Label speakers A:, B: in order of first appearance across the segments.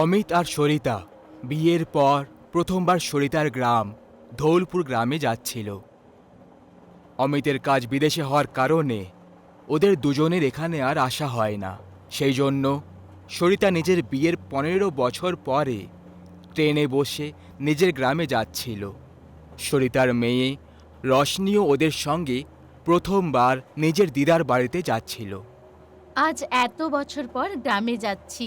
A: অমিত আর সরিতা বিয়ের পর প্রথমবার সরিতার গ্রাম ধৌলপুর গ্রামে যাচ্ছিল। অমিতের কাজ বিদেশে হওয়ার কারণে ওদের দুজনের এখানে আর আসা হয় না। সেই জন্য সরিতা নিজের বিয়ের 15 বছর পরে ট্রেনে বসে নিজের গ্রামে যাচ্ছিল। সরিতার মেয়ে রশনিও ওদের সঙ্গে প্রথমবার নিজের দিদার বাড়িতে যাচ্ছিল।
B: আজ এত বছর পর গ্রামে যাচ্ছি।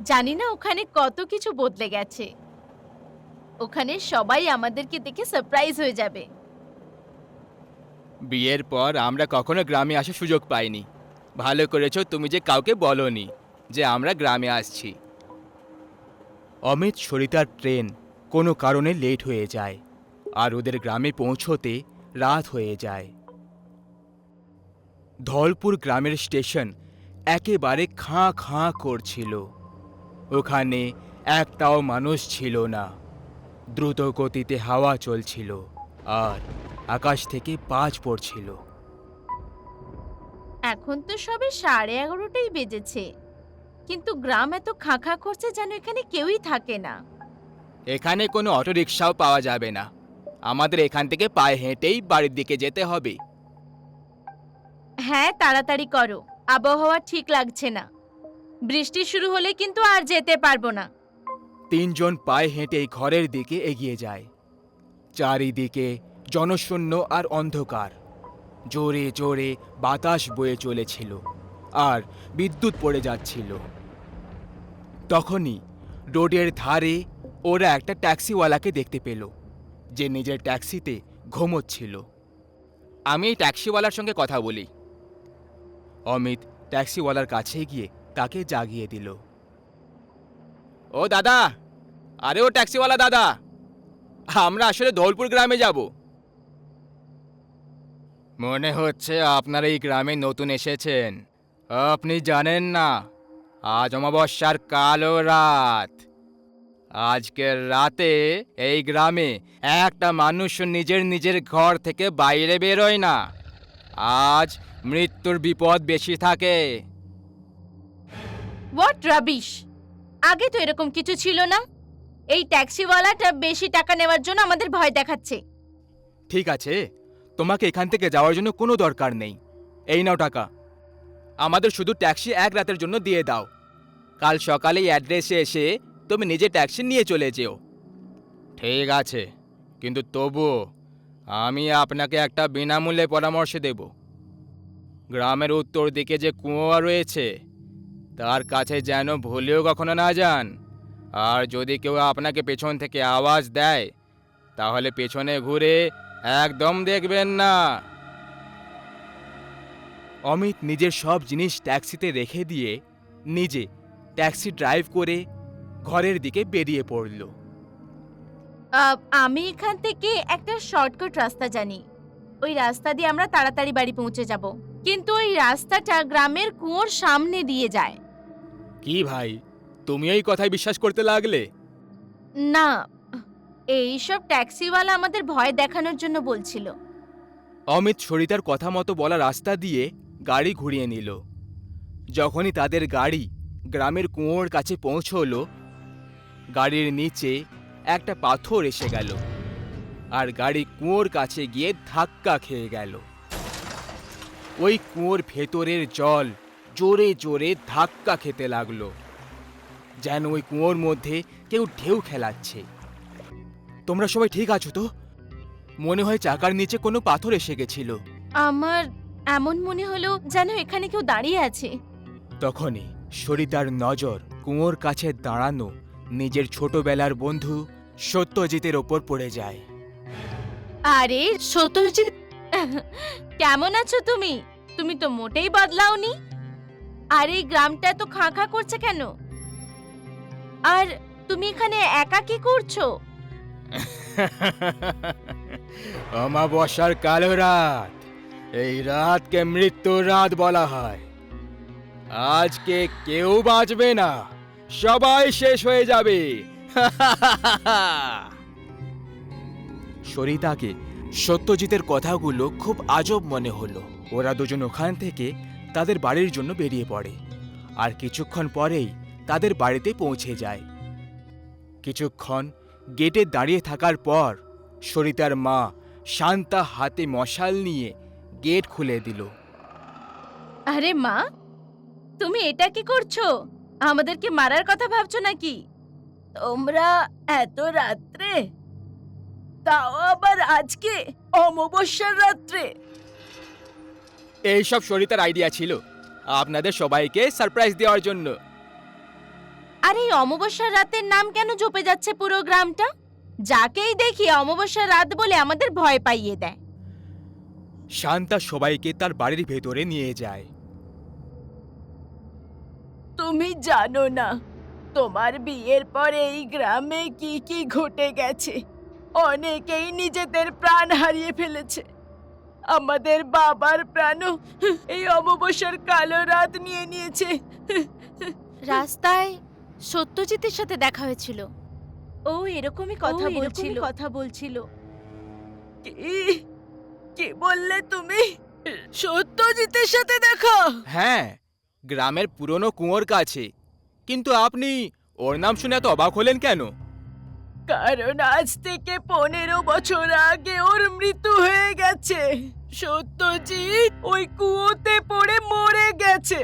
B: জানি না ওখানে কত কিছু বদলে গেছে। ওখানে সবাই আমাদেরকে দেখে সারপ্রাইজ হয়ে যাবে।
A: বিয়ের পর আমরা কখনো গ্রামে আসার সুযোগ পাইনি। ভালো করেছো তুমি যে কাউকে বলোনি যে আমরা গ্রামে আসছি। অমিত সরিতার ট্রেন কোনো কারণে লেট হয়ে যায় আর ওদের গ্রামে পৌঁছোতে রাত হয়ে যায়। ধলপুর গ্রামের স্টেশন একেবারে খাঁ খাঁ করছিল। ওখানে একটাও মানুষ ছিল না। দ্রুত গতিতে হাওয়া চলছিল আর আকাশ থেকে বাজ পড়ছিল।
B: এখন তো সবে 11:30টাই বেজেছে, কিন্তু গ্রাম এত খাঁ করছে যেন এখানে কেউই থাকে না।
A: এখানে কোনো অটোরিকশাও পাওয়া যাবে না। আমাদের এখান থেকে পায়ে হেঁটেই বাড়ির দিকে যেতে হবে।
B: হ্যাঁ, তাড়াতাড়ি করো, আবহাওয়া ঠিক লাগছে না। বৃষ্টি শুরু হলে কিন্তু আর যেতে পারবো না।
A: তিনজন পায়ে হেঁটেই ঘরের দিকে এগিয়ে যায়। চারিদিকে জনশূন্য আর অন্ধকার। জোরে জোরে বাতাস বয়ে চলেছিল আর বিদ্যুৎ পড়ে যাচ্ছিল। তখনই রোডের ধারে ওরা একটা ট্যাক্সিওয়ালাকে দেখতে পেল, যে নিজের ট্যাক্সিতে ঘুমোচ্ছিল। আমি এই ট্যাক্সিওয়ালার সঙ্গে কথা বলি। অমিত ট্যাক্সিওয়ালার কাছে গিয়ে তাকে জাগিয়ে দিল। ও দাদা, আরে ও ট্যাক্সিওয়ালা দাদা, আমরা আসলে ধৌলপুর গ্রামে যাব। মনে হচ্ছে আপনারা এই গ্রামে নতুন এসেছেন। আপনি জানেন না, আজ অমাবস্যার কালো রাত। আজকের রাতে এই গ্রামে একটা মানুষ নিজের নিজের ঘর থেকে বাইরে বেরোয় না। আজ মৃত্যুর বিপদ বেশি থাকে।
B: What rubbish! আগে তো এরকম কিছু ছিল না। এই ট্যাক্সিওয়ালাটা বেশি টাকা নেওয়ার জন্য আমাদের ভয় দেখাচ্ছে।
A: ঠিক আছে, তোমাকে এখান থেকে যাওয়ার জন্য কোনো দরকার নেই। এই নাও টাকা। আমাদের শুধু ট্যাক্সি এক রাতের জন্য দিয়ে দাও। কাল সকালে এই অ্যাড্রেসে এসে তুমি নিজে ট্যাক্সি নিয়ে চলে যেও। ঠিক আছে, কিন্তু তবুও আমি আপনাকে একটা বিনামূল্যে পরামর্শ দেব। গ্রামের উত্তর দিকে যে কুয়ো রয়েছে তার কাছে যেন ভুলেও কখনো না যান। আর যদি কেউ আপনাকে পেছন থেকে আওয়াজ দেয় তাহলে পেছনে ঘুরে একদম দেখবেন না। অমিত নিজের সব জিনিস ট্যাক্সিতে রেখে দিয়ে নিজে ট্যাক্সি ড্রাইভ করে ঘরের দিকে বেরিয়ে পড়ল।
B: আমি এখান থেকে একটা শর্টকাট রাস্তা জানি। ওই রাস্তা দিয়ে আমরা তাড়াতাড়ি বাড়ি পৌঁছে যাব। কিন্তু ওই রাস্তাটা গ্রামের কুয়োর সামনে দিয়ে যায়।
A: কি ভাই, তুমি এই কথায় বিশ্বাস করতে লাগলে?
B: না, এইসব ট্যাক্সিওয়ালা আমাদের ভয় দেখানোর জন্য বলছিল।
A: অমিত সরিতার কথা মতো বলা রাস্তা দিয়ে গাড়ি ঘুরিয়ে নিল। যখনই তাদের গাড়ি গ্রামের কুয়োর কাছে পৌঁছল, গাড়ির নিচে একটা পাথর এসে গেল আর গাড়ি কুয়োর কাছে গিয়ে ধাক্কা খেয়ে গেল। ওই কুয়োর ভেতরের জল জোরে জোরে ধাক্কা খেতে লাগলো, যেন ওই কুয়োর মধ্যে কেউ ঢেউ খেলাচ্ছে। তোমরা সবাই ঠিক আছো তো? মনে হয় চাকার নিচে কোনো পাথর এসে গেছিল।
B: আমার এমন মনে হলো যেন এখানে কেউ দাঁড়িয়ে আছে।
A: তখনই সরিতার নজর কুয়োর কাছে দাঁড়ানো নিজের ছোটবেলার বন্ধু সত্যজিতের ওপর পড়ে যায়।
B: আরে সত্যজিৎ, কেমন আছো তুমি? তুমি তো মোটেই বদলাওনি। আর এই গ্রামটা তো খাঁ করছে কেন? আর তুমি এখানে একা কি করছো?
A: অমাবস্যার কালো রাত, এই রাতকে মৃত্যুর রাত বলা হয়। আজকে কেউ বাঁচবে না, সবাই শেষ হয়ে যাবে। সরিতাকে সত্যজিতের কথাগুলো খুব আজব মনে হলো। ওরা দুজন ওখান থেকে তাদের বাড়ির জন্য বেরিয়ে পড়ে আর কিছুক্ষণ পরেই তাদের বাড়িতে পৌঁছে যায়। কিছুক্ষণ গেটে দাঁড়িয়ে থাকার পর সরিতার মা শান্তা হাতে মশাল নিয়ে গেট খুলে দিল।
B: আরে মা, তুমি এটা কি করছো? আমাদেরকে মারার কথা ভাবছো নাকি? তোমরা এত রাত্রে, তাও আবার আজকে অমাবস্যার রাত্রে?
A: এইসব সরিতার আইডিয়া ছিল, আপনাদের সবাইকে সারপ্রাইজ দেওয়ার জন্য।
B: আর এই অমাবস্যার রাতের নাম কেন জপে যাচ্ছে পুরো গ্রামটা? যাকেই দেখি অমাবস্যার রাত বলে আমাদের ভয় পাইয়ে দেয়।
A: শান্তা সবাইকে তার বাড়ির ভেতরে নিয়ে যায়।
B: তুমি জানো না তোমার বিয়ের পরে এই গ্রামে কি কি ঘটে গেছে। অনেকেই নিজেদের প্রাণ হারিয়ে ফেলেছে। আমাদের বাবার প্রাণও এই অমাবস্যার কালো রাত নিয়ে নিয়েছে।
C: রাস্তায় সত্যজিতের সাথে দেখা হয়েছিল।
B: ও এরকমই কথা বলছিল। কি কি বললে তুমি? সত্যজিতের সাথে দেখা?
A: হ্যাঁ, গ্রামের পুরনো কুয়োর কাছে। কিন্তু আপনি ওর নাম শুনে এত অবাক হলেন কেন?
B: কারণ আজ থেকে 15 বছর আগে ওর মৃত্যু হয়ে গেছে। সত্যজিৎ ওই কুয়োতে পড়ে মরে গেছে।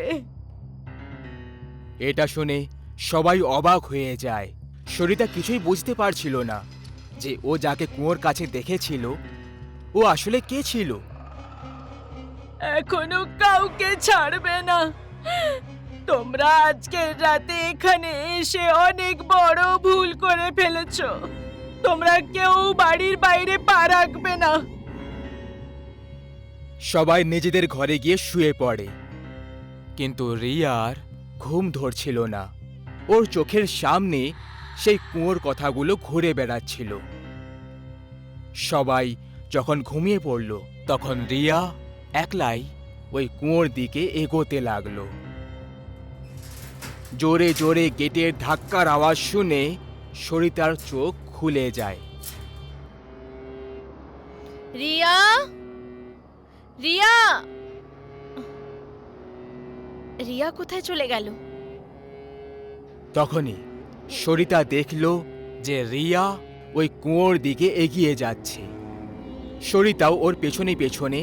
A: এটা শুনে সবাই অবাক হয়ে যায়। সরিতা কিছুই বুঝতে পারছিল না যে ও যাকে কুয়োর কাছে দেখেছিল ও আসলে কে ছিল।
B: এখনো কাউকে ছাড়বে না। তোমরা আজকের রাতে এখানে এসে অনেক বড় ভুল করে ফেলেছো। তোমরা কেউ বাড়ির বাইরে পা রাখবে না।
A: সবাই নিজেদের ঘরে গিয়ে শুয়ে পড়ে, কিন্তু রিয়ার ঘুম ধরছিল না। ওর চোখের সামনে সেই কুয়োর কথাগুলো ঘুরে বেড়াচ্ছিল। সবাই যখন ঘুমিয়ে পড়ল তখন রিয়া একলাই ওই কুয়োর দিকে এগোতে লাগলো। জোরে জোরে গেটের ধাক্কার আওয়াজ শুনে সরিতার চোখ খুলে যায়।
C: রিয়া, রিয়া, রিয়া কোথায় চলে গেল?
A: তখনই সরিতা দেখল যে রিয়া ওই কুয়োর দিকে এগিয়ে যাচ্ছে। সরিতাও ওর পেছনে পেছনে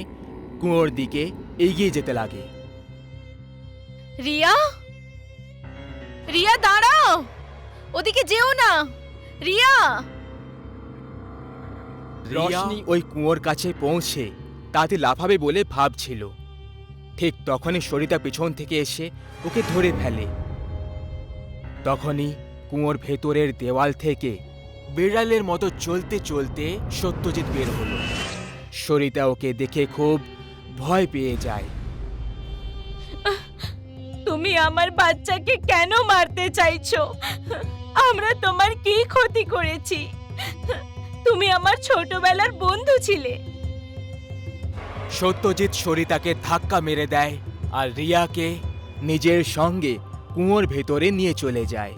A: কুয়োর দিকে এগিয়ে যেতে লাগে।
C: রিয়া, রিয়া দাঁড়াও, ওদিকে যেও না। রিয়া,
A: রশনি ওই কুয়োর কাছে পৌঁছে তাতে লাফাবে বলে ভাবছিল, ঠিক তখনই সরিতা পেছন থেকে এসে ওকে ধরে ফেলে। তখনই কুয়োর ভেতরের দেওয়াল থেকে বিড়ালের মতো চলতে চলতে সত্যজিৎ বের হলো। সরিতা ওকে দেখে খুব ভয় পেয়ে যায়।
B: তুমি আমার বাচ্চাকে কেন মারতে চাইছো? আমরা তোমার কি ক্ষতি করেছি? তুমি আমার ছোটবেলার বন্ধু ছিলে।
A: সত্যজিৎ সরিতাকে ধাক্কা মেরে দেয় আর রিয়াকে নিজের সঙ্গে কুয়োর ভেতরে নিয়ে চলে যায়।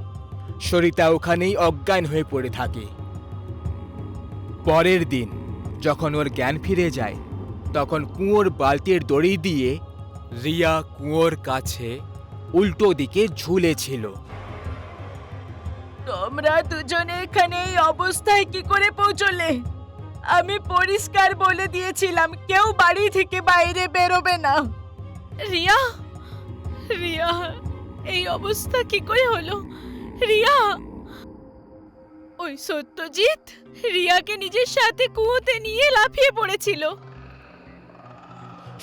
A: সরিতা ওখানেই অজ্ঞান হয়ে পড়ে থাকে। পরের দিন যখন ওর জ্ঞান ফিরে যায় তখন কুয়োর বালতির দড়ি দিয়ে রিয়া কুয়োর কাছে উল্টো দিকে ঝুলেছিল।
B: তোমরা দুজনে এখানে এই অবস্থায় কি করে পৌঁছলে? আমি পরিষ্কার বলে দিয়েছিলাম কেউ বাড়ি থেকে বাইরে বেরোবে না।
C: রিয়া, রিয়া, এই অবস্থা কি করে হলো? রিয়া, ওই সত্যজিৎ রিয়াকে নিজের সাথে কুয়োতে নিয়ে লাফিয়ে পড়েছিল।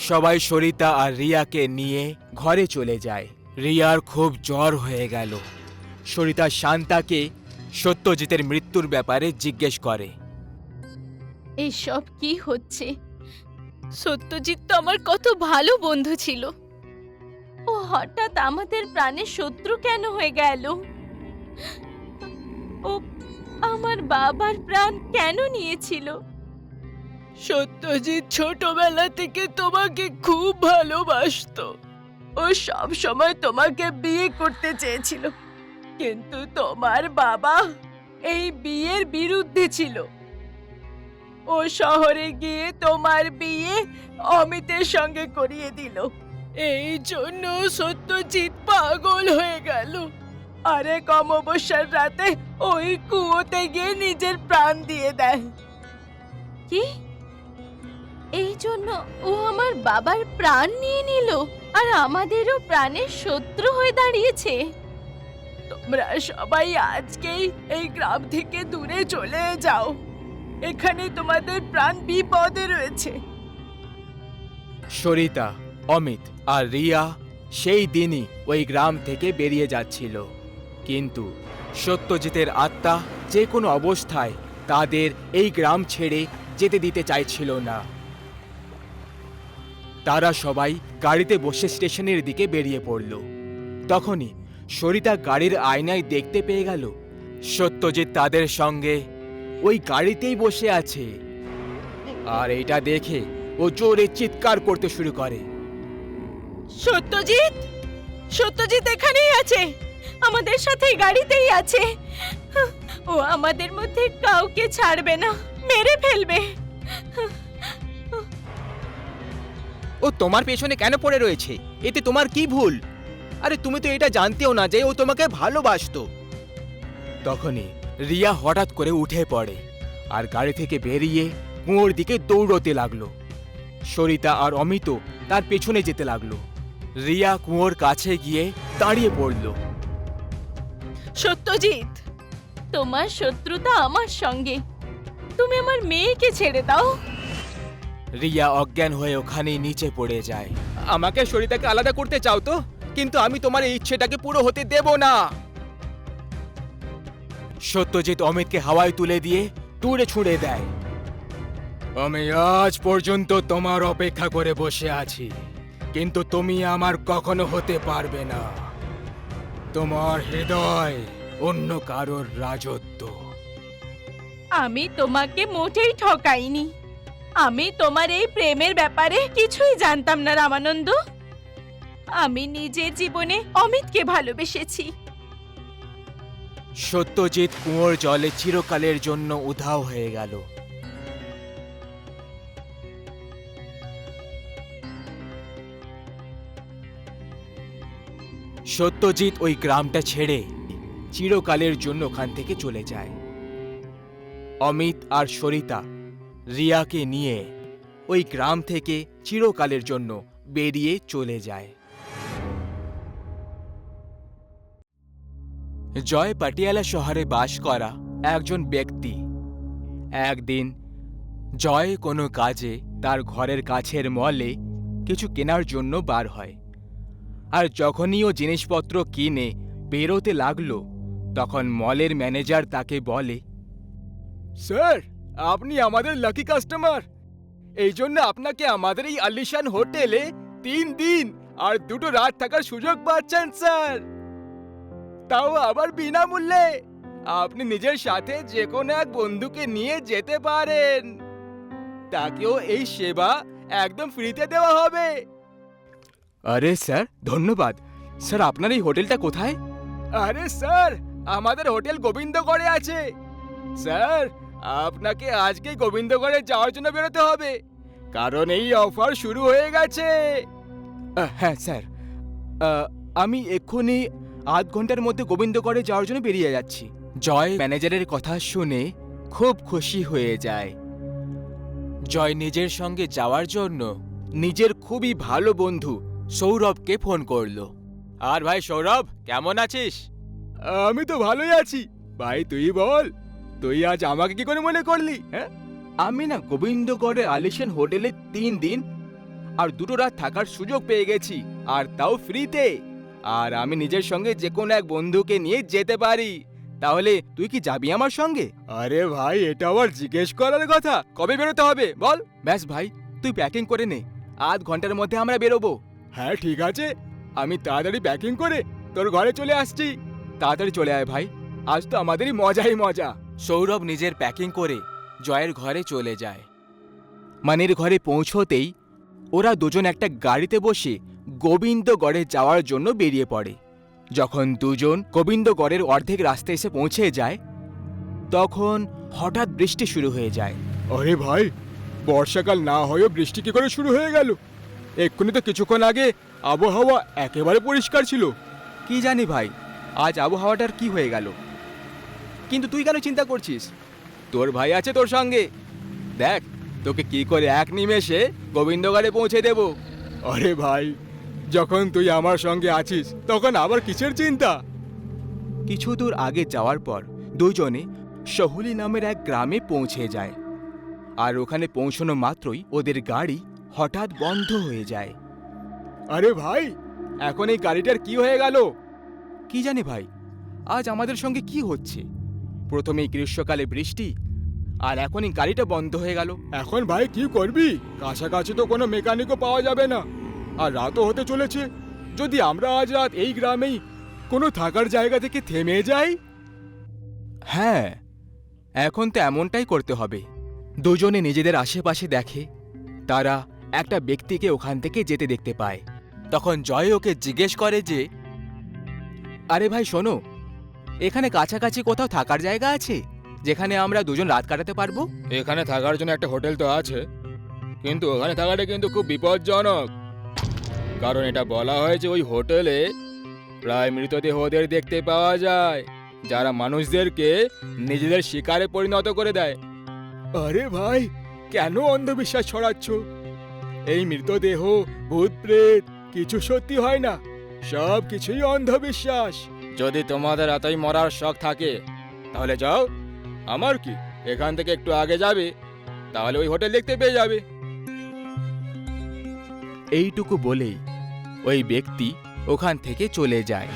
A: সবাই সরিতা আর রিয়াকে নিয়ে ঘরে চলে যায়। রিয়ার খুব জ্বর হয়ে গেল। সরিতা শান্তাকে সত্যজিতের মৃত্যুর ব্যাপারে জিজ্ঞেস করে।
B: এসব কি হচ্ছে?
C: সত্যজিৎ তো আমার কত ভালো বন্ধু ছিল।
B: ও হঠাৎ আমাদের প্রাণের শত্রু কেন হয়ে গেল? ও আমার বাবার প্রাণ কেন নিয়েছিল? সত্যজিৎ ছোটবেলা থেকে তোমাকে খুব ভালোবাসতো। ও সব সময় তোমাকে বিয়ে করতে চেয়েছিল, কিন্তু তোমার বাবা এই বিয়ের বিরুদ্ধে ছিল। ও শহরে গিয়ে তোমার বিয়ে অমিতের সঙ্গে করিয়ে দিল। এই জন্য সত্যজিৎ পাগল হয়ে গেল।
D: আর এক অমাবস্যার রাতে ওই কুয়োতে গিয়ে নিজের প্রাণ দিয়ে দেয়।
B: কি? এই জন্য ও আমার বাবার প্রাণ নিয়ে নিল আর আমাদেরও প্রাণের শত্রু হয়ে দাঁড়িয়েছে।
D: তোমরা সবাই আজকেই এই গ্রাম থেকে দূরে চলে যাও, এখানে তোমাদের প্রাণ বিপদে রয়েছে।
A: সরিতা, অমিত আর রিয়া সেই দিনই ওই গ্রাম থেকে বেরিয়ে যাচ্ছিল, কিন্তু সত্যজিতের আত্মা যে কোনো অবস্থায় তাদের এই গ্রাম ছেড়ে যেতে দিতে চাইছিল না। তারা সবাই গাড়িতে বসে স্টেশনের দিকে বেরিয়ে পড়ল। তখনই সরিতা গাড়ির আয়নায় দেখতে পেয়ে গেল সত্যজিৎ তাদের সঙ্গে ওই গাড়িতেই বসে আছে। আর এটা দেখে ও জোরে চিৎকার করতে শুরু করে।
C: সত্যজিৎ, সত্যজিৎ এখানেই আছে, আমাদের সাথে গাড়িতেই আছে। ও আমাদের মধ্যে কাউকে ছাড়বে না, মেরে ফেলবে।
A: ও তোমার পেছনে কেন পড়ে রয়েছে? এতে তোমার কি ভুল? আরে তুমি তো এটা জানতেও না যে ও তোমাকে ভালোবাসতো। তখনই রিয়া হঠাৎ করে উঠে পড়ে আর গাড়ি থেকে বেরিয়ে কুয়োর দিকে দৌড়তে লাগলো। সরিতা আর অমিত তার পেছনে যেতে লাগলো। রিয়া কুয়োর কাছে গিয়ে দাঁড়িয়ে পড়ল।
C: সত্যজিৎ,
B: তোমার শত্রুতা আমার সঙ্গে, তুমি আমার মেয়েকে ছেড়ে দাও।
A: রিয়া অজ্ঞান হয়ে ওখানেই নিচে পড়ে যায়। আমাকে সরিতাকে আলাদা করতে চাও তো, কিন্তু আমি তোমার এই ইচ্ছেটাকে পুরো হতে দেব না। সত্যজিৎ অমিতকে হাওয়ায় তুলে দিয়ে দূরে ছুঁড়ে দেয়। আমি আজ পর্যন্ত তোমার অপেক্ষা করে বসে আছি, কিন্তু তুমি আমার কখনো হতে পারবে না। তোমার হৃদয় অন্য কারোর রাজত্ব।
B: আমি তোমাকে মোটেই ঠকাইনি। আমি তোমার এই প্রেমের ব্যাপারে কিছুই জানতাম না রামানন্দ। আমি নিজের জীবনে অমিতকে ভালোবেসেছি।
A: সত্যজিৎ কুয়োর জলে চিরকালের জন্য উধাও হয়ে গেল। সত্যজিৎ ওই গ্রামটা ছেড়ে চিরকালের জন্য ওখান থেকে চলে যায়। অমিত আর সরিতা রিয়াকে নিয়ে ওই গ্রাম থেকে চিরকালের জন্য বেরিয়ে চলে যায়। জয় পাটিয়ালা শহরে বাস করা একজন ব্যক্তি। একদিন জয় কোনো কাজে তার ঘরের কাছের মলে কিছু কেনার জন্য বার হয়। আর যখনই ও জিনিসপত্র কিনে বেরোতে লাগলো, তখন মলের ম্যানেজার তাকে বলে, স্যার, আপনি আমাদের লাকি কাস্টমার। এই জন্য আপনাকে আমাদের এই আলিশান হোটেলে 3 দিন আর 2 রাত থাকার সুযোগ পাচ্ছেন স্যার, তাও আবার বিনামূল্যে। আপনি নিজের সাথে যে কোনো এক বন্ধুকে নিয়ে যেতে পারেন, তাকেও এই সেবা একদম ফ্রিতে দেওয়া হবে। আরে স্যার, ধন্যবাদ। স্যার, আপনার এই হোটেলটা কোথায়? আরে স্যার, আমাদের হোটেল গোবিন্দগড়ে আছে। স্যার, আপনাকে আজকে গোবিন্দগড়ে যাওয়ার জন্য বেরোতে হবে, কারণ এই অফার শুরু হয়ে গেছে। হ্যাঁ স্যার, আমি এক্ষুনি আধ ঘন্টার মধ্যে গোবিন্দগড়ে যাওয়ার জন্য বেরিয়ে যাচ্ছি। জয় ম্যানেজারের কথা শুনে খুব খুশি হয়ে যায়। জয় নিজের সঙ্গে যাওয়ার জন্য নিজের খুবই ভালো বন্ধু সৌরভকে ফোন করলো। আর ভাই সৌরভ, কেমন আছিস? আমি তো ভালোই আছি ভাই, তুই বল, তুই আজ আমাকে কি করে মনে করলি? হ্যাঁ, আমি না গোবিন্দগড়ের আলিশান হোটেলে 3 দিন আর 2 রাত থাকার সুযোগ পেয়ে গেছি, আর তাও ফ্রিতে। আর আমি নিজের সঙ্গে যে কোনো এক বন্ধুকে নিয়ে যেতে পারি। তাহলে তুই কি যাবি আমার সঙ্গে? আরে ভাই, এটা আবার জিজ্ঞেস করার কথা? কবে বেরোতে হবে বল? ব্যাস ভাই, তুই প্যাকিং করে নে, আধ ঘন্টার মধ্যে আমরা বেরোবো। হ্যাঁ ঠিক আছে, আমি তাড়াতাড়ি প্যাকিং করে তোর ঘরে চলে আসছি। তাড়াতাড়ি চলে আয় ভাই, আজ তো আমাদেরই মজাই মজা। সৌরভ নিজের প্যাকিং করে জয়ের ঘরে চলে যায়। মানির ঘরে পৌঁছতেই ওরা দুজন একটা গাড়িতে বসে গোবিন্দগড়ে যাওয়ার জন্য বেরিয়ে পড়ে। যখন দুজন গোবিন্দগড়ের অর্ধেক রাস্তা এসে পৌঁছে যায়, তখন হঠাৎ বৃষ্টি শুরু হয়ে যায়। আরে ভাই, বর্ষাকাল না হয়েও বৃষ্টি কি করে শুরু হয়ে গেল? এক্ষুনি তো কিছুক্ষণ আগে আবহাওয়া একেবারে পরিষ্কার ছিল। কি জানি ভাই, আজ আবহাওয়াটার কি হয়ে গেল? কিন্তু তুই কেন চিন্তা করছিস? তোর ভাই আছে তোর সঙ্গে। দেখ তোকে কি করে এক নিমেষে গোবিন্দগড়ে পৌঁছে দেব। আরে ভাই, যখন তুই আমার সঙ্গে আছিস তখন আবার কিসের চিন্তা? কিছু দূর আগে যাওয়ার পর দুজনে সহুলি নামের এক গ্রামে পৌঁছে যায়। আর ওখানে পৌঁছানো মাত্রই ওদের গাড়ি হঠাৎ বন্ধ হয়ে যায়। আরে ভাই, এখন এই গাড়িটার কি হয়ে গেল? কি জানি ভাই, আজ আমাদের সঙ্গে কি হচ্ছে? প্রথমেই গ্রীষ্মকালে বৃষ্টি, আর এখন এই গাড়িটা বন্ধ হয়ে গেল। এখন ভাই কি করবি? কাছাকাছি তো কোনো মেকানিকও পাওয়া যাবে না, আর রাতও হতে চলেছে। যদি আমরা আজ রাত এই গ্রামেই কোনো থাকার জায়গা থেকে থেমে যাই? হ্যাঁ, এখন তো এমনটাই করতে হবে। দুজনে নিজেদের আশেপাশে দেখে তারা একটা ব্যক্তিকে ওখান থেকে যেতে দেখতে পায়। তখন জয় ওকে জিজ্ঞেস করে যে, আরে ভাই শোনো, এখানে কাছাকাছি কোথাও থাকার জায়গা আছে যেখানে আমরা দুজন রাত কাটাতে পারবো? এখানে থাকার জন্য একটা হোটেল তো আছে, কিন্তু ওখানে থাকাটা কিন্তু খুব বিপজ্জনক। কারণ এটা বলা হয়েছে ওই হোটেলে প্রায় মৃতদেহদের দেখতে পাওয়া যায়, যারা মানুষদেরকে নিজেদের শিকারে পরিণত করে দেয়। আরে ভাই, কেন অন্ধবিশ্বাস ছড়াচ্ছ? এই মৃতদেহ, ভূত প্রেত কিছু সত্যি হয় না, সব কিছুই অন্ধবিশ্বাস। যদি তোমাদের এতই মরার শখ থাকে তাহলে যাও, আমার কি, এখান থেকে একটু আগে যাবে, তাহলে ওই হোটেল দেখতে পেয়ে যাবে। এইটুকু বলেই ওই ব্যক্তি ওখান থেকে চলে যায়।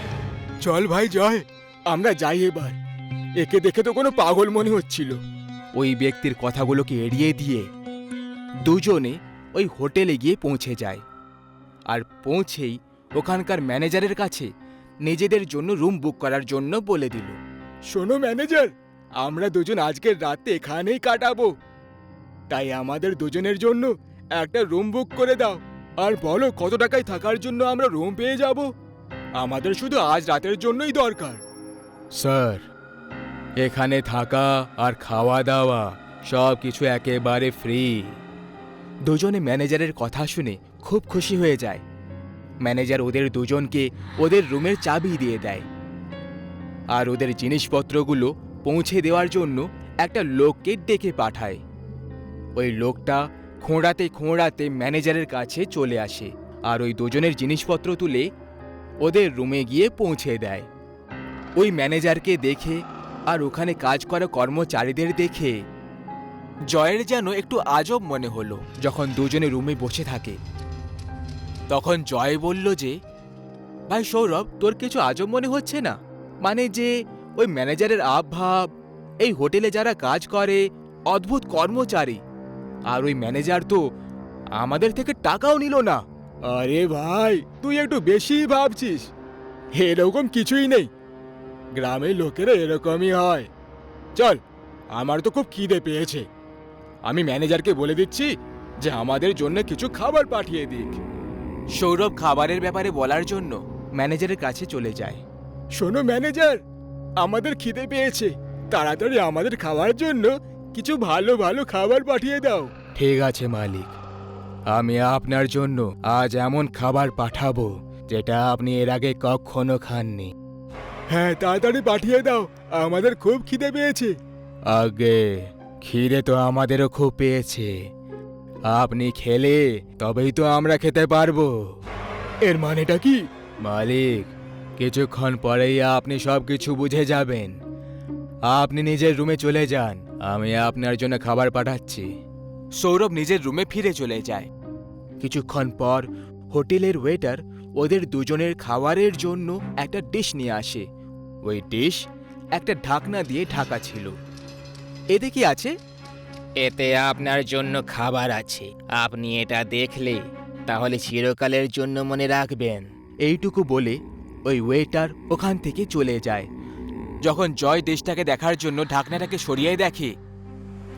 A: চল ভাই জয়, আমরা যাই এবার। একে দেখে তো কোনো পাগল মনে হচ্ছিল। ওই ব্যক্তির কথাগুলোকে এড়িয়ে দিয়ে দুজনে ওই হোটেলে গিয়ে পৌঁছে যায়। আর পৌঁছেই ওখানকার ম্যানেজারের কাছে নিজেদের জন্য রুম বুক করার জন্য বলে দিল। শোনো ম্যানেজার, আমরা দুজন আজকের রাতে এখানেই কাটাবো, তাই আমাদের দুজনের জন্য একটা রুম বুক করে দাও। আর বলো কত টাকায় থাকার জন্য আমরা রুম পেয়ে যাব? আমাদের শুধু আজ রাতের জন্যই দরকার। স্যার, এখানে থাকা আর খাওয়া দাওয়া সব কিছু একেবারে ফ্রি। দুজনে ম্যানেজারের কথা শুনে খুব খুশি হয়ে যায়। ম্যানেজার ওদের দুজনকে ওদের রুমের চাবি দিয়ে দেয়, আর ওদের জিনিসপত্রগুলো পৌঁছে দেওয়ার জন্য একটা লোককে ডেকে পাঠায়। ওই লোকটা খোঁড়াতে খোঁড়াতে ম্যানেজারের কাছে চলে আসে, আর ওই দুজনের জিনিসপত্র তুলে ওদের রুমে গিয়ে পৌঁছে দেয়। ওই ম্যানেজারকে দেখে আর ওখানে কাজ করা কর্মচারীদের দেখে জয়ের যেন একটু আজব মনে হলো। যখন দুজনে রুমে বসে থাকে তখন জয় বলল যে, ভাই সৌরভ, তোর কিছু আজব মনে হচ্ছে না? মানে যে ওই ম্যানেজারের আবভাব, এই হোটেলে যারা কাজ করে অদ্ভুত কর্মচারী, আর ওই ম্যানেজার তো আমাদের থেকে টাকাও নিল না। আরে ভাই, তুই একটু বেশি ভাবছিস। এরকম কিছুই নেই, গ্রামের লোকেরা এরকমই হয়। চল, আমার তো খুব খিদে পেয়েছে, আমি ম্যানেজারকে বলে দিচ্ছি যে আমাদের জন্য কিছু খাবার পাঠিয়ে দিক। সৌরভ খাবারের ব্যাপারে বলার জন্য ম্যানেজারের কাছে চলে যায়। শোনো ম্যানেজার, আমাদের খিদে পেয়েছে, তাড়াতাড়ি আমাদের খাওয়ার জন্য কিছু ভালো ভালো খাবার পাঠিয়ে দাও। ঠিক আছে মালিক, আমি আপনার জন্য আজ এমন খাবার পাঠাবো যেটা আপনি এর আগে কখনো খাননি। হ্যাঁ, তাড়াতাড়ি পাঠিয়ে দাও, আমাদের খুব খিদে পেয়েছে। আগে খিদে তো আমাদেরও খুব পেয়েছে, আপনি খেলে তবেই তো আমরা খেতে পারবো। এর মানেটা কি? মালিক, কিছুক্ষণ পরেই আপনি সবকিছু বুঝে যাবেন। আপনি নিজের রুমে চলে যান, আমি আপনার জন্য খাবার পাঠাচ্ছি। সৌরভ নিজের রুমে ফিরে চলে যায়। কিছুক্ষণ পর হোটেলের ওয়েটার ওদের দুজনের খাবারের জন্য একটা ডিশ নিয়ে আসে। ওই ডিশ একটা ঢাকনা দিয়ে ঢাকা ছিল। এতে কি আছে?
E: এতে আপনার জন্য খাবার আছে, আপনি এটা দেখলে তাহলে চিরকালের জন্য মনে রাখবেন।
A: এইটুকু বলে ওই ওয়েটার ওখান থেকে চলে যায়। যখন জয় ডিশটাকে দেখার জন্য ঢাকনাটাকে সরিয়ে দেখে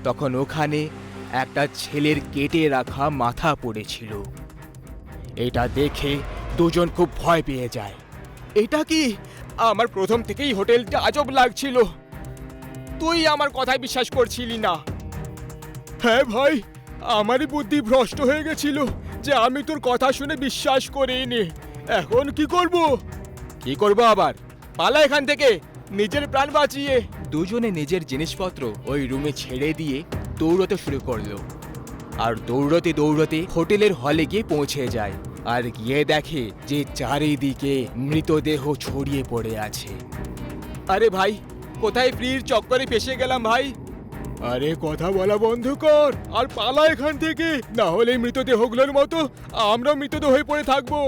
A: তখন ওখানে একটা ছেলের কেটে রাখা মাথা পড়েছিল। এটা দেখে দুজন খুব ভয় পেয়ে যায়। এটা কি? আমার প্রথম থেকেই হোটেলটা আজব লাগছিল, তুই আমার কথায় বিশ্বাস করছিলি না। হ্যাঁ ভাই, আমারই বুদ্ধি ভ্রষ্ট হয়ে গেছিল যে আমি তোর কথা শুনে বিশ্বাস করিনি। এখন কি করব? কি করব আবার? পালা এখান থেকে নিজের প্রাণ বাঁচিয়ে। দুজনে নিজের জিনিসপত্র ওই রুমে ছেড়ে দিয়ে দৌড়তে শুরু করলো। আর দৌড়তে দৌড়তে হোটেলের হলে গিয়ে পৌঁছে যায়। আর গিয়ে দেখে যে চারিদিকে মৃতদেহ ছড়িয়ে পড়ে আছে। আরে ভাই, কোথায় ফ্রির চক্করে ফেসে গেলাম ভাই। আরে কথা বলা বন্ধ কর আর পালা এখান থেকে, না হলে মৃতদেহগুলোর মতো আমরা মৃতদেহ হয়ে পড়ে থাকবো।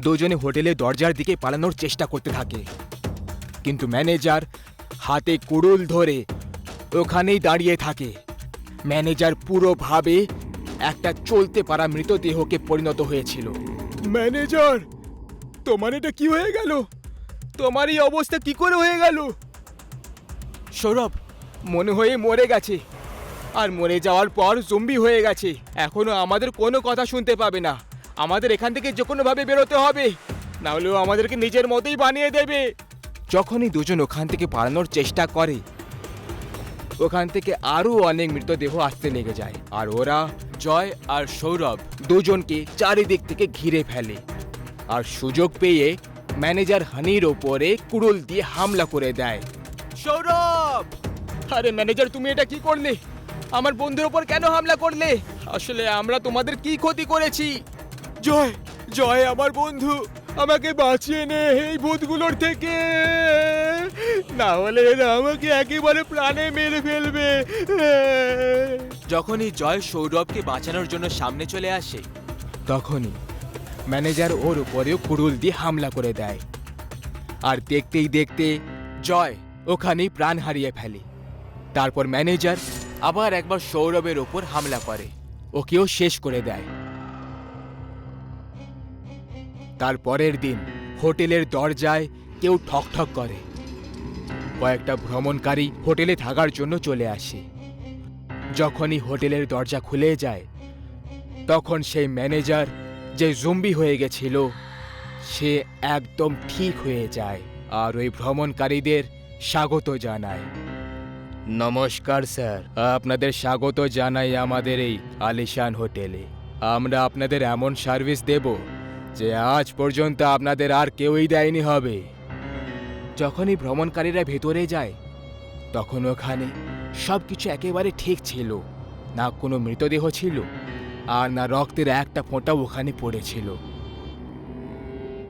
A: দুজনে হোটেলের দরজার দিকে পালানোর চেষ্টা করতে থাকে, কিন্তু ম্যানেজার হাতে কুড়ুল ধরে ওখানেই দাঁড়িয়ে থাকে। ম্যানেজার পুরোভাবে একটা চলতে পারা মৃতদেহকে পরিণত হয়েছিল। ম্যানেজার, তোমার এটা কি হয়ে গেল? তোমার এই অবস্থা কি করে হয়ে গেল? সৌরভ মনে হয়ে মরে গেছে, আর মরে যাওয়ার পর জম্বি হয়ে গেছে। এখনো আমাদের কোনো কথা শুনতে পাবে না। আমাদের এখান থেকে যে কোনোভাবে বেরোতে হবে, না হলেও আমাদেরকে নিজের মতোই বানিয়ে দেবে। যখনই দুজন ওখান থেকে পালানোর চেষ্টা করে, ওখান থেকে আরো অনেক মৃতদেহ আসতে লেগে যায়। আর ওরা, জয় আর সৌরভ, দুজনকে চারিদিক থেকে ঘিরে ফেলে। আর সুযোগ পেয়ে ম্যানেজার হানির ওপরে কুড়ুল দিয়ে হামলা করে দেয়। সৌরভ! আরে ম্যানেজার, তুমি এটা কি করলে? আমার বন্ধুর ওপর কেন হামলা করলে? আসলে আমরা তোমাদের কি ক্ষতি করেছি? জয়, জয় আমার বন্ধু, আমাকে বাঁচিয়ে নে এই ভূতগুলোর থেকে, না হলে এরা আমাকে একেবারে প্রাণে মেরে ফেলবে। যখনই জয় সৌরভকে বাঁচানোর জন্য সামনে চলে আসে, তখনই ম্যানেজার ওর উপরেও কুড়ুল দিয়ে হামলা করে দেয়। আর দেখতেই দেখতে জয় ওখানেই প্রাণ হারিয়ে ফেলে। তারপর ম্যানেজার আবার একবার সৌরভের ওপর হামলা করে, ওকেও শেষ করে দেয়। তার পরের দিন হোটেলের দরজায় কেউ ঠকঠক করে। কয়েকটা ভ্রমণকারী হোটেলে থাকার জন্য চলে আসে। যখনই হোটেলের দরজা খুলে যায়, তখন সেই ম্যানেজার যে জম্বি হয়ে গেছিল, সে একদম ঠিক হয়ে যায় আর ওই ভ্রমণকারীদের স্বাগত জানায়। নমস্কার স্যার, আপনাদের স্বাগত জানাই আমাদের এই আলিশান হোটেলে। আমরা আপনাদের এমন সার্ভিস দেব যে আজ পর্যন্ত আপনাদের আর কেউই দেয়নি হবে। যখনই ভ্রমণকারীরা ভেতরে যায়, তখন ওখানে সবকিছু একেবারে ঠিক ছিল। না কোনো মৃতদেহ ছিল, আর না রক্তের একটা ফোঁটাও ওখানে পড়েছিল।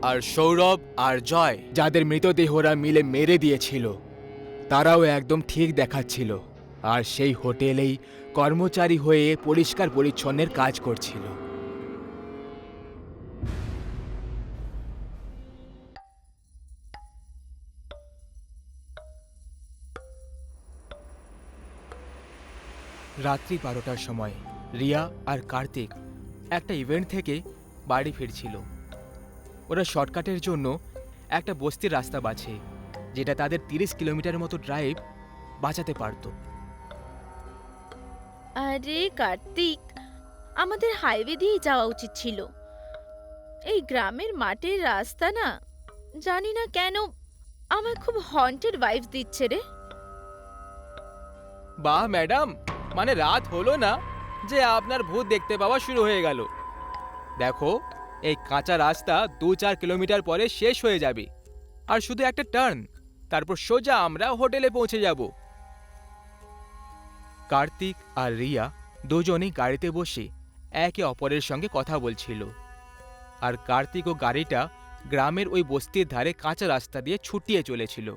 A: আর সৌরভ আর জয়, যাদের মৃতদেহরা মিলে মেরে দিয়েছিল, তারাও একদম ঠিক দেখাচ্ছিল, আর সেই হোটেলেই কর্মচারী হয়ে পরিষ্কার পরিচ্ছন্নের কাজ করছিল। রাত্রি 12টার সময় রিয়া আর কার্তিক একটা ইভেন্ট থেকে বাড়ি ফিরছিল। ওরা শর্টকাটের জন্য একটা বস্তির রাস্তা বাছে, যেটা তাদের 30 কিলোমিটার মতো ড্রাইভ বাঁচাতে পারত।
B: আরে কার্তিক, আমাদের হাইওয়ে দিয়ে যাওয়া উচিত ছিল। এই গ্রামের মাটির রাস্তা না, জানি না কেন আমার খুব হন্টেড ভাইবস দিচ্ছে রে।
A: বাহ ম্যাডাম, মানে রাত হলো না যে আপনার ভূত দেখতে পাওয়া শুরু হয়ে গেল। দেখো, এই কাঁচা রাস্তা 2-4 কিলোমিটার পরে শেষ হয়ে যাবে, আর শুধু একটা টার্ন, তারপর সোজা আমরা হোটেলে পৌঁছে যাব। কার্তিক আর রিয়া দুজনেই গাড়িতে বসে একে অপরের সঙ্গে কথা বলছিল। আর কার্তিক ও গাড়িটা গ্রামের ওই বস্তির ধারে কাঁচা রাস্তা দিয়ে ছুটিয়ে চলেছিল।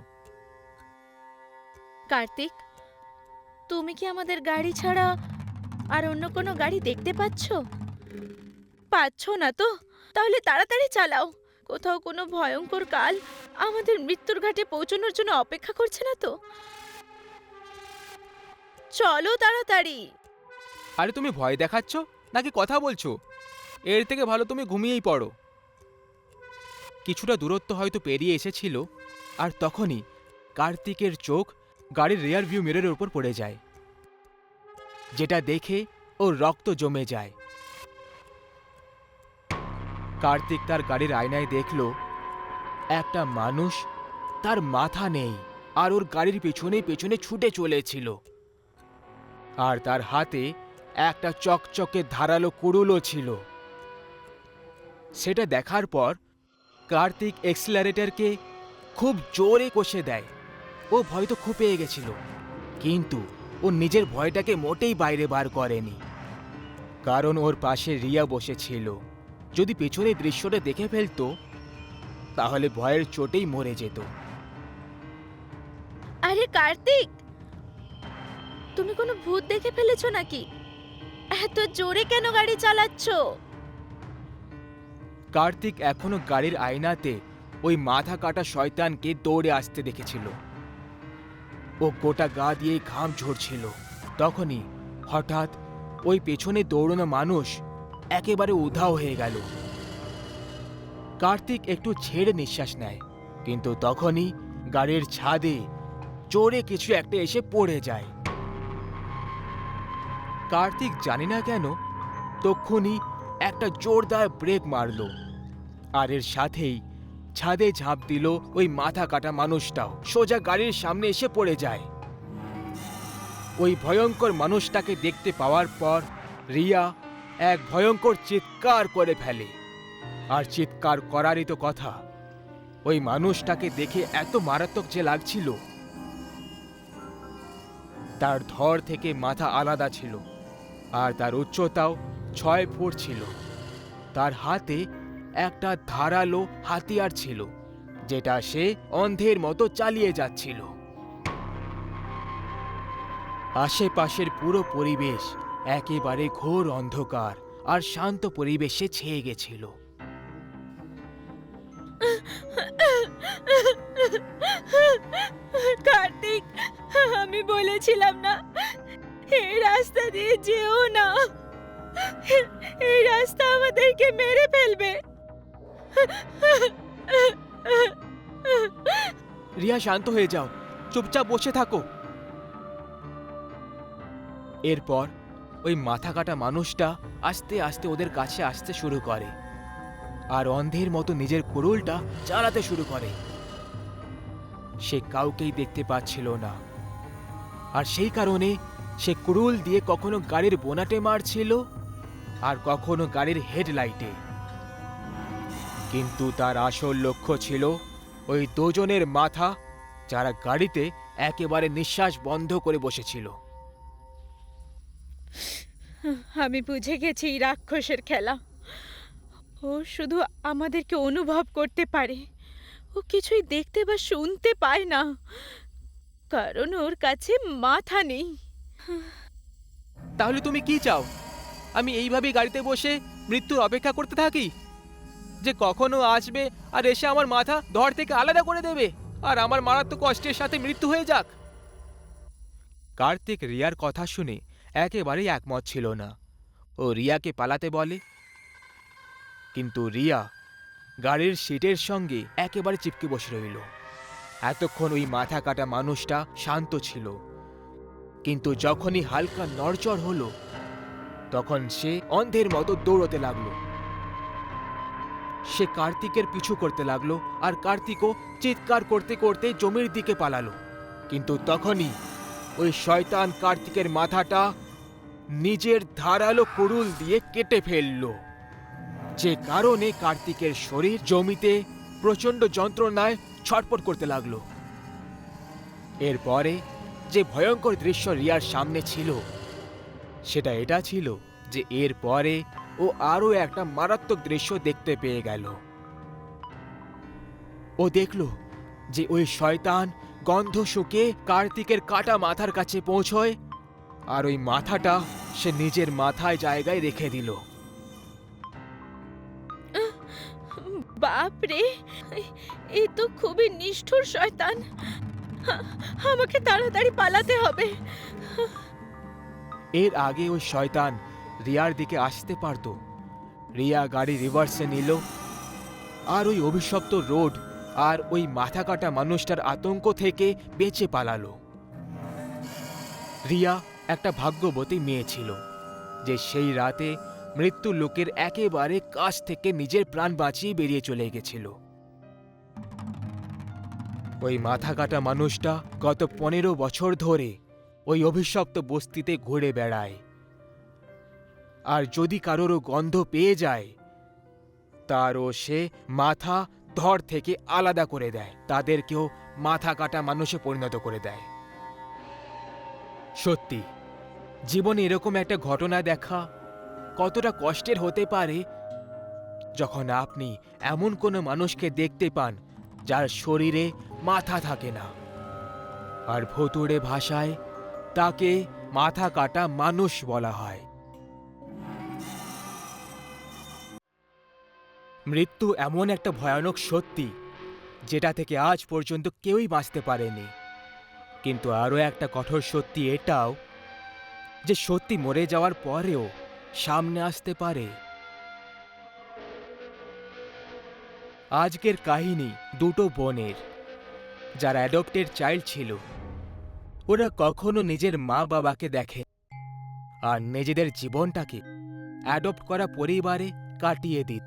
B: কার্তিক, তুমি কি আমাদের গাড়ি ছাড়া আর অন্য কোনো গাড়ি দেখতে পাচ্ছ? পাচ্ছ না তো? তাহলে তাড়াতাড়ি চালাও। কোথাও কোনো ভয়ঙ্কর কাল আমাদের মৃত্যুর ঘাটে পৌঁছানোর জন্য অপেক্ষা করছে না তো? চলো তাড়াতাড়ি।
A: আরে তুমি ভয় দেখাচ্ছ নাকি কথা বলছো? এর থেকে ভালো তুমি ঘুমিয়েই পড়ো। কিছুটা দূরত্ব হয়তো পেরিয়ে এসেছিল, আর তখনই কার্তিকের চোখ গাড়ির রিয়ার ভিউ মিররের উপর পড়ে যায়, যেটা দেখে ওর রক্ত জমে যায়। কার্তিক তার গাড়ির আয়নায় দেখল একটা মানুষ, তার মাথা নেই, আর ওর গাড়ির পেছনে পেছনে ছুটে চলেছিল। আর তার হাতে একটা চকচকে ধারালো কুড়ুলও ছিল। সেটা দেখার পর কার্তিক এক্সিলারেটরকে খুব জোরে কষে দেয়। ও ভয় তো খুব পেয়ে গেছিল, কিন্তু ও নিজের ভয়টাকে মোটেই বাইরে বার করেনি, কারণ ওর পাশে রিয়া বসেছিল। যদি পেছনের দৃশ্যটা দেখে ফেলতো তাহলে ভয়ের চোটেই মরে যেত।
B: আরে কার্তিক, তুমি কোনো ভূত দেখে ফেলেছো নাকি? এত জোরে কেন গাড়ি চালাচ্ছো?
A: কার্তিক এখনো গাড়ির আয়নাতে ওই মাথা কাটা শয়তানকে দৌড়ে আসতে দেখেছিল। ও গোটা গা দিয়ে ঘাম ঝরছিল। তখনই হঠাৎ ওই পেছনে দৌড়ানো মানুষ একেবারে উধাও হয়ে গেল। কার্তিক একটু ছেড়ে নিঃশ্বাস নেয়, কিন্তু তখনই গাড়ির ছাদে জোরে কিছু একটা এসে পড়ে যায়। কার্তিক জানি না কেন তক্ষুনি একটা জোরদার ব্রেক মারল, আর এর সাথেই ছাদে ঝাঁপ দিল ওই মাথা কাটা মানুষটাও। সোজা গাড়ির সামনে এসে পড়ে যায়। ওই ভয়ঙ্কর মানুষটাকে দেখতে পাওয়ার পর রিয়া এক ভয়ঙ্কর চিৎকার করে ফেলে। আর চিৎকার করারই তো কথা, ওই মানুষটাকে দেখে এত মারাত্মক যে লাগছিল। তার ধর থেকে মাথা আলাদা ছিল, আর তার উচ্চতাও 6 ফুট ছিল। তার হাতে একটা ধারালো হাতিয়ার ছিল, যেটা সে অন্ধের মতো চালিয়ে যাচ্ছিল। আশেপাশের পুরো পরিবেশ একেবারে ঘোর অন্ধকার আর শান্ত পরিবেশে ছেয়ে গেছিল।
C: কার্তিক, আমি বলেছিলাম না এই রাস্তা দিয়ে যেও না, এই রাস্তা আমাদেরকে মেরে ফেলবে।
A: রিয়া, শান্ত হয়ে যাও, চুপচাপ বসে থাকো। এরপর ওই মাথা কাটা মানুষটা আস্তে আস্তে ওদের কাছে আসতে শুরু করে, আর অন্ধের মতো নিজের কুড়ুলটা চালাতে শুরু করে। সে কাউকেই দেখতে পাচ্ছিল না, আর সেই কারণে সে কুড়ুল দিয়ে কখনো গাড়ির বোনাটে মারছিল আর কখনো গাড়ির হেডলাইটে। কিন্তু তার আসল লক্ষ্য ছিল ওই দুজনের মাথা, যারা গাড়িতে একেবারে নিঃশ্বাস বন্ধ করে বসেছিল।
C: আমি বুঝে গেছি এই রাক্ষসের খেলা। ও শুধু আমাদেরকে অনুভব করতে পারে, ও কিছুই দেখতে বা শুনতে পায় না, কারণ ওর কাছে মাথা নেই।
A: তাহলে তুমি কি চাও? আমি এইভাবেই গাড়িতে বসে মৃত্যুর অপেক্ষা করতে থাকি, যে কখনো আসবে আর এসে আমার মাথা ধর থেকে আলাদা করে দেবে, আর আমার মারাত্মক কষ্টের সাথে মৃত্যু হয়ে যাক? কার্তিক রিয়ার কথা শুনে একেবারেই একমত ছিল না। ও রিয়াকে পালাতে বলে, কিন্তু রিয়া গাড়ির সিটের সঙ্গে একেবারে চিপকে বসে রইল। এতক্ষণ ওই মাথা কাটা মানুষটা শান্ত ছিল, কিন্তু যখনই হালকা নড়চড় হলো তখন সে অন্ধের মতো দৌড়তে লাগলো। সে কার্তিকের পিছু করতে লাগলো, আর কার্তিকও চিৎকার করতে করতে জমির দিকে পালালো। কিন্তু তখনই ওই শয়তান কার্তিকের মাথাটা নিজের ধারালো কুড়ুল দিয়ে কেটে ফেললো, যে কারণে কার্তিকের শরীর জমিতে প্রচণ্ড যন্ত্রণায় ছটফট করতে লাগলো। এরপরে যে ভয়ঙ্কর দৃশ্য রিয়ার সামনে ছিল সেটা এটা ছিল যে এরপরে ও আরও একটা মারাত্মক দৃশ্য দেখতে পেয়ে গেল। ও দেখল যে ওই শয়তান গন্ধ শুকে কার্তিকের কাটা মাথার কাছে পৌঁছয়, আর ওই মাথাটা সে নিজের মাথায় জায়গায় রেখে দিল।
C: বাপরে, এই তো খুবই নিষ্ঠুর শয়তান। আমাকে তাড়াতাড়ি পালাতে হবে।
A: এর আগে ওই শয়তান রিয়ার দিকে আসতে পারত। রিয়া গাড়ি রিভার্সে নিল, আর ওই অভিশপ্ত রোড আর ওই মাথা কাটা মানুষটার আতঙ্ক থেকে বেঁচে পালালো। রিয়া একটা ভাগ্যবতী মেয়ে ছিল, যে সেই রাতে মৃত্যু লোকের একেবারে কাছ থেকে নিজের প্রাণ বাঁচিয়ে বেরিয়ে চলে গেছিল। ওই মাথা কাটা মানুষটা গত 15 বছর ধরে ওই অভিশপ্ত বস্তিতে ঘুরে বেড়ায়, আর যদি কারোরও গন্ধ পেয়ে যায় তারও সে মাথা ধর থেকে আলাদা করে দেয়, তাদেরকেও মাথা কাটা মানুষে পরিণত করে দেয়। সত্যি জীবনে এরকম একটা ঘটনা দেখা কতটা কষ্টের হতে পারে যখন আপনি এমন কোনো মানুষকে দেখতে পান যার শরীরে মাথা থাকে না, আর ভুতুড়ে ভাষায় তাকে মাথা কাটা মানুষ বলা হয়। মৃত্যু এমন একটা ভয়ানক সত্যি যেটা থেকে আজ পর্যন্ত কেউই বাঁচতে পারেনি। কিন্তু আরও একটা কঠোর সত্যি এটাও যে সত্যি মরে যাওয়ার পরেও সামনে আসতে পারে। আজকের কাহিনী দুটো বোনের যারা অ্যাডপ্টেড চাইল্ড ছিল। ওরা কখনো নিজের মা বাবাকে দেখে আর নিজেদের জীবনটাকে অ্যাডপ্ট করা পরিবারে কাটিয়ে দিত,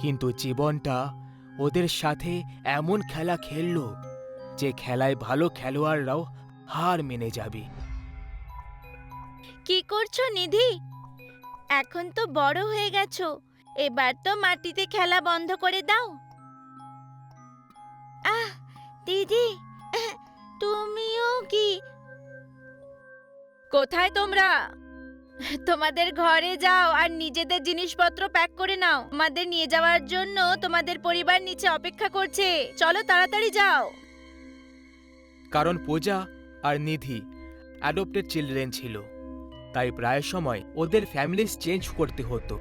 A: কিন্তু জীবনটা ওদের সাথে এমন খেলা খেলল যে খেলায় ভালো খেলোয়াড়রাও হার মেনে যাবে।
B: কি করছো নিধি? এখন তো বড় হয়ে গেছো, এবার তো মাটিতে খেলা বন্ধ করে দাও। আহ দিদি, তুমিও কি? কোথায় তোমরা? তোমাদের ঘরে যাও আর নিজেদের জিনিসপত্র প্যাক করে নাও। আমাদের নিয়ে যাওয়ার জন্য তোমাদের পরিবার নিচে অপেক্ষা করছে। চলো তাড়াতাড়ি যাও।
A: কারণ পূজা আর নিধি অ্যাডপ্টেড চিলড্রেন ছিল, তাই প্রায় সময় ওদের ফ্যামিলিজ চেঞ্জ করতে হতো।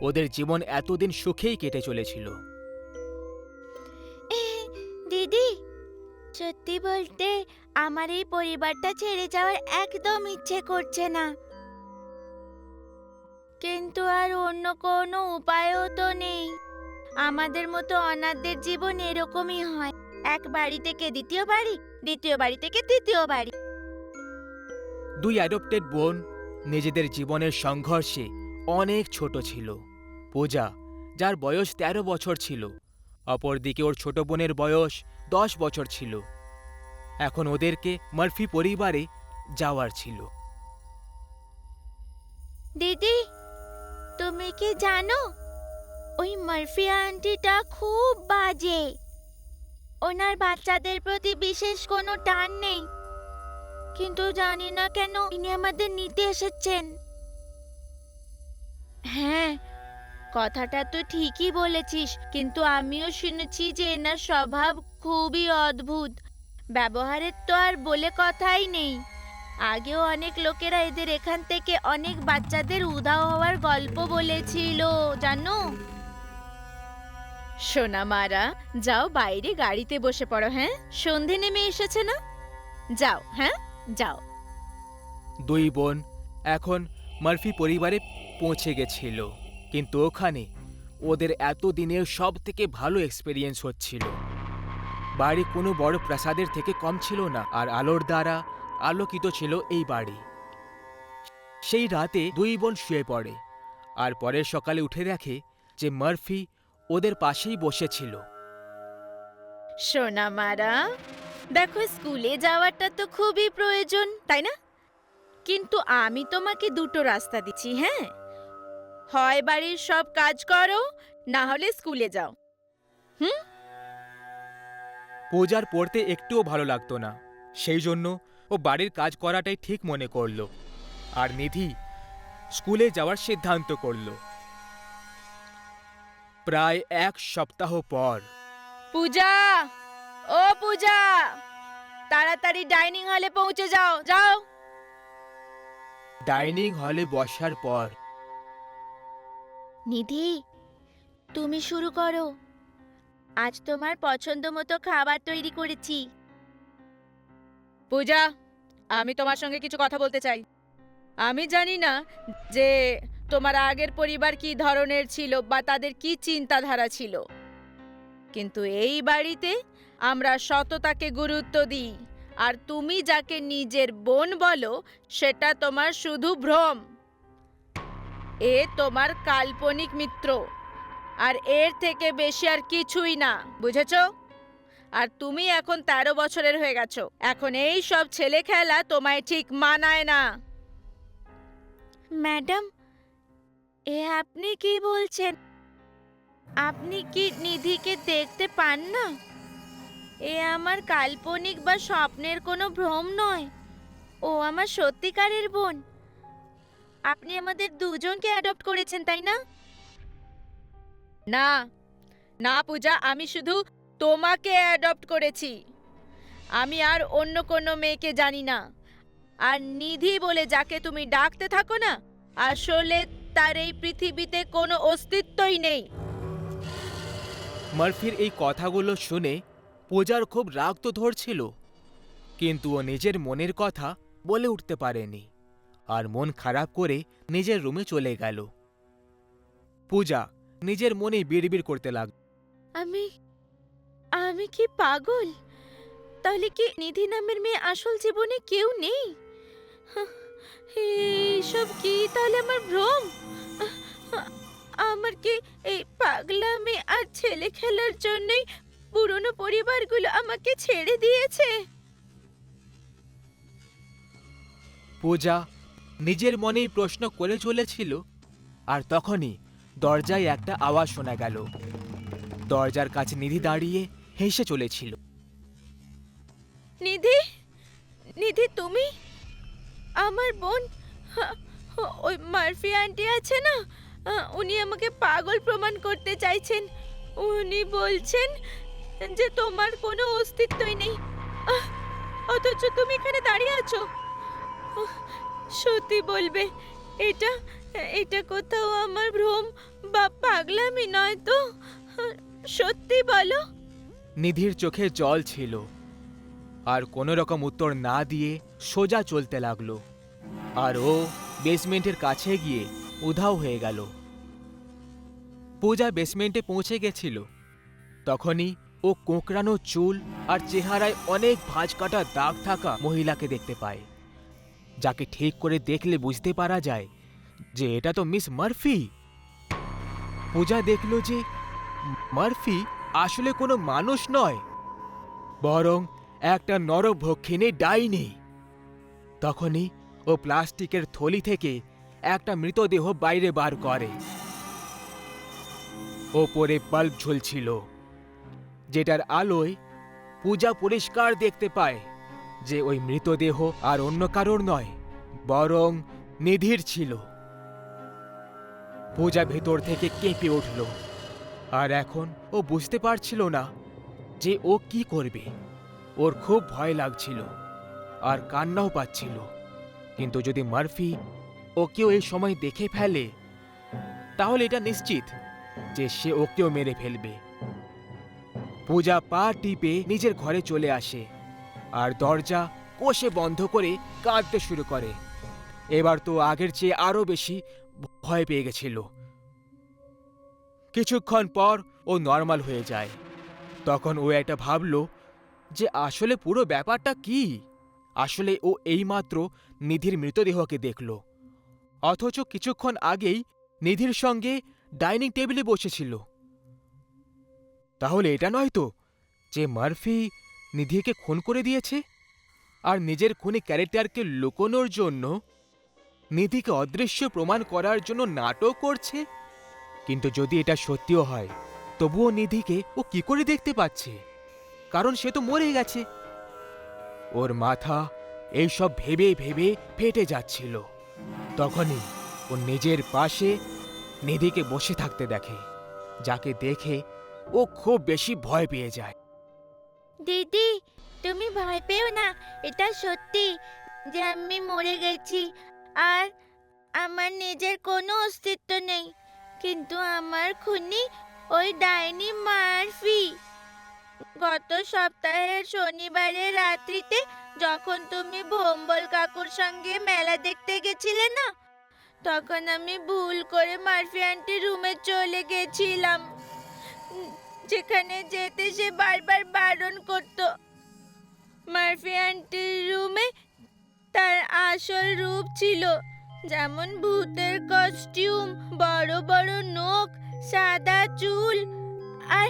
A: ওদের জীবন এতদিন সুখেই কেটে চলেছিল।
B: দিদি, সত্যি বলতে আমার এই পরিবারটা ছেড়ে যাওয়ার একদম ইচ্ছে করছে না, কিন্তু আর অন্য কোনো উপায়ও তো নেই। আমাদের মতো অনাথদের জীবন এরকমই হয়, এক বাড়ি থেকে দ্বিতীয় বাড়ি, দ্বিতীয় বাড়ি থেকে তৃতীয় বাড়ি।
A: দুই অ্যাডপ্টেড বোন নিজেদের জীবনের সংঘর্ষে অনেক ছোট ছিল। পূজা, যার বয়স ১৩ বছর ছিল, অপরদিকে ওর ছোট বোনের বয়স ১০ বছর ছিল। এখন ওদেরকে মার্ফি পরিবারে যাওয়ার ছিল।
B: দিদি, তুমি কি জানো ওই মার্ফি আন্টিটা খুব বাজে। ওনার বাচ্চাদের প্রতি বিশেষ কোনো টান নেই, কিন্তু জানি না কেন ইনি আমাদের নিতে এসেছেন। হ্যাঁ, কথাটা তো ঠিকই বলেছিস, কিন্তু আমিও শুনেছি যে এনার স্বভাব খুবই অদ্ভুত। ব্যবহারের তো আর বলে কথাই নেই। আগেও অনেক লোকেরা এদের এখান থেকে অনেক বাচ্চাদের উধাও হওয়ার গল্প বলেছিল, জানো? সোনা মারা, যাও বাইরে গাড়িতে বসে পড়ো। হ্যাঁ, সন্ধে নেমে এসেছে না? যাও, হ্যাঁ যাও।
A: দুই বোন এখন মার্ফি পরিবারে পৌঁছে গেছিল, কিন্তু ওখানে ওদের এতদিনের সব থেকে ভালো এক্সপেরিয়েন্স হচ্ছিল। বাড়ি কোনো বড় প্রাসাদের থেকে কম ছিল না, আর আলোর দ্বারা আলোকিত ছিল এই বাড়ি। সেই রাতে দুই বোন শুয়ে পড়ে, আর পরের সকালে উঠে দেখে যে মার্ফি ওদের পাশেই বসেছিল।
B: সোনা মারা, দেখো স্কুলে যাওয়াটা তো খুবই প্রয়োজন, তাই না? কিন্তু আমি তোমাকে দুটো রাস্তা দিচ্ছি। হ্যাঁ, হয় বাড়ির সব কাজ করো, না হলে স্কুলে যাও।
A: পূজার পড়তে একটুও ভালো লাগতো না, সেই জন্য ও বাড়ির কাজ করাটাই ঠিক মনে করলো, আর নিধি স্কুলে যাওয়ার সিদ্ধান্ত করল। প্রায় এক সপ্তাহ পর
B: পূজা, ও পূজা, তাড়াতাড়ি ডাইনিং হলে পৌঁছে যাও, যাও।
A: ডাইনিং হলে বসার পর
B: নিধি, তুমি শুরু করো। আজ তোমার পছন্দ মতো খাবার তৈরি করেছি।
C: পূজা, আমি তোমার সঙ্গে কিছু কথা বলতে চাই। আমি জানি না যে তোমার আগের পরিবার কি ধরনের ছিল বা তাদের কি চিন্তাধারা ছিল, কিন্তু এই বাড়িতে আমরা সততাকে গুরুত্ব দিই, আর তুমি যাকে নিজের বোন বলো সেটা তোমার শুধু ভ্রম। এ তোমার কাল্পনিক মিত্র, আর এর থেকে বেশি আর কিছুই না, বুঝেছো? আর তুমি এখন ১৩ বছরের হয়ে গেছো, এখন এই সব ছেলে খেলা তোমায় ঠিক মানায় না।
B: ম্যাডাম, এ আপনি কি বলছেন? আপনি কি নিধিকে দেখতে পান না? এ আমার কাল্পনিক বা স্বপ্নের কোনো ভ্রম নয়। ও আমার সত্যিকারের বোন। আপনি আমাদের দুজনকে অ্যাডপ্ট করেছেন, তাই না?
C: না না পূজা, আমি শুধু তোমাকে অ্যাডপ্ট করেছি। আমি আর অন্য কোনো মেয়েকে জানি না। আর নিধি বলে যাকে তুমি ডাকতে থাকো না, আসলে তার এই পৃথিবীতে কোনো অস্তিত্বই নেই।
A: মার্ফির এই কথাগুলো শুনে পূজার খুব রাগ তো ধরছিল, কিন্তু ও নিজের মনের কথা বলে উঠতে পারেনি আর মন খারাপ করে নিজের রুমে চলে গেল। পূজা নিজের মনেই বিড়বিড় করতে লাগল।
B: আমি আমি কি পাগল? তাহলে কি নিধি নামের মেয়ে আসল জীবনে কেউ নেই? এইসব কি তাহলে আমার ভ্রম? আমার কি এই পাগলামি আর ছেলে খেলার জন্যই পুরনো পরিবারগুলো আমাকে ছেড়ে দিয়েছে?
A: পূজা নিজের মনেই প্রশ্ন করে চলেছিল, আর তখনই দরজায় একটা আওয়াজ শোনা গেল। দরজার কাছে নিধি দাঁড়িয়ে হেসে চলেছিল।
B: নিধি, নিধি তুমি? আমার বোন। ওই মার্ফি আন্টি আছে না, উনি আমাকে পাগল প্রমাণ করতে চাইছেন। উনি বলছেন যে তোমার কোনো অস্তিত্বই নেই, অথচ তুমি এখানে দাঁড়িয়ে আছো। সত্যি বলবে, এটা এটা কোথাও আমার ভ্রম বা পাগলামি নয় তো? সত্যি বলো।
A: নিধির চোখে জল ছিল, আর কোনো রকম উত্তর না দিয়ে সোজা চলতে লাগলো। আর ও বেসমেন্টের কাছে গিয়ে উধাও হয়ে গেল। পূজা বেসমেন্টে পৌঁছে গেছিল। তখনই ও কোঁকড়ানো চুল আর চেহারায় অনেক ভাঁজ কাটা দাগ থাকা মহিলাকে দেখতে পায়, যাকে ঠিক করে দেখলে বুঝতে পারা যায় যে এটা তো মিস মার্ফি। পূজা দেখল যে মার্ফি আসলে কোনো মানুষ নয়, বরং একটা নরভক্ষিণী ডাইনি। তখনই ও প্লাস্টিকের থলি থেকে একটা মৃতদেহ বাইরে বার করে। ওপরে বাল্ব ঝুলছিল, যেটার আলোয় পূজা পরিষ্কার দেখতে পায় যে ওই মৃতদেহ আর অন্য কারোর নয়, বরং নিধির ছিল। পূজা ভেতর থেকে কেঁপে উঠল, আর এখন ও বুঝতে পারছিল না যে ও কি করবে। ওর খুব ভয় লাগছিল আর কান্নাও পাচ্ছিল, কিন্তু যদি মার্ফি ওকেও এই সময় দেখে ফেলে তাহলে এটা নিশ্চিত যে সে ওকেও মেরে ফেলবে। পূজা পা টিপে নিজের ঘরে চলে আসে আর দরজা কষে বন্ধ করে কাঁদতে শুরু করে। এবার তো আগের চেয়ে আরো বেশি ভয় পেয়ে গেছিল। কিছুক্ষণ পর ও নর্মাল হয়ে যায়। তখন ও একটা ভাবলো যে আসলে পুরো ব্যাপারটা কি। আসলে ও এইমাত্র নিধির মৃতদেহকে দেখল, অথচ কিছুক্ষণ আগেই নিধির সঙ্গে ডাইনিং টেবিলে বসেছিল। তাহলে এটা নয় তো যে মার্ফি নিধিকে খুন করে দিয়েছে আর নিজের খুনি ক্যারেক্টারকে লুকোনোর জন্য নিধিকে অদৃশ্য প্রমাণ করার জন্য নাটক করছে? কিন্তু যদি এটা সত্যিও হয়, তবুও নিধিকে ও কি করে দেখতে পাচ্ছে? কারণ সে তো মরে গেছে। ওর মাথা এইসব ভেবে ভেবে ফেটে যাচ্ছিল। তখনই ও নিজের পাশে নিধিকে বসে থাকতে দেখে, যাকে দেখে ও খুব বেশি ভয় পেয়ে যায়।
B: দিদি, তুমি ভয় পেও না। এটা সত্যি যে আমি মরে গেছি আর আমার নিজের কোনো অস্তিত্ব নেই। কিন্তু আমার খুনি ওই ডাইনি মার্ফি। গত সপ্তাহের শনিবারের রাত্রিতে যখন তুমি ভোম্বল কাকুর সঙ্গে মেলা দেখতে গেছিলে না, তখন আমি ভুল করে মার্ফি আন্টির রুমে চলে গেছিলাম, যেখানে যেতে সে বারবার বারণ করত। মার্ফি আন্টির রুমে তার আসল রূপ ছিল, যেমন ভূতের কস্টিউম, বড় বড় নখ, সাদা চুল আর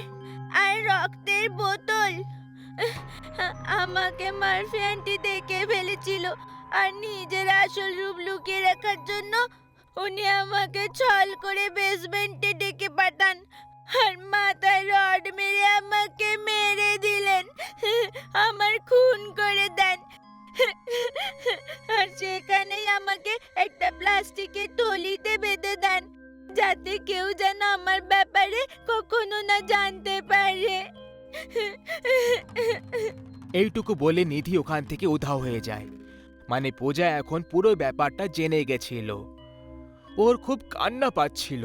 B: আর রক্তের বোতল। আমাকে মার্ফি আন্টি দেখে ফেলেছিল আর নিজের আসল রূপ লুকিয়ে রাখার জন্য উনি আমাকে ছল করে বেসমেন্টে ডেকে পাঠান।
C: আর মাথায় রড মেরে আমাকে মেরে দিলেন, আমার খুন করে দেন। আর সেখানেই আমাকে একটা প্লাস্টিকের থলিতে বেঁধে দেন, যাতে কেউ যেন আমার ব্যাপারে কখনো না জানতে পারে।
A: এইটুকু বলে নিধি ওখান থেকে উধাও হয়ে যায়। মানে পূজা এখন পুরো ব্যাপারটা জেনে গেছিল। ওর খুব কান্না পাচ্ছিল,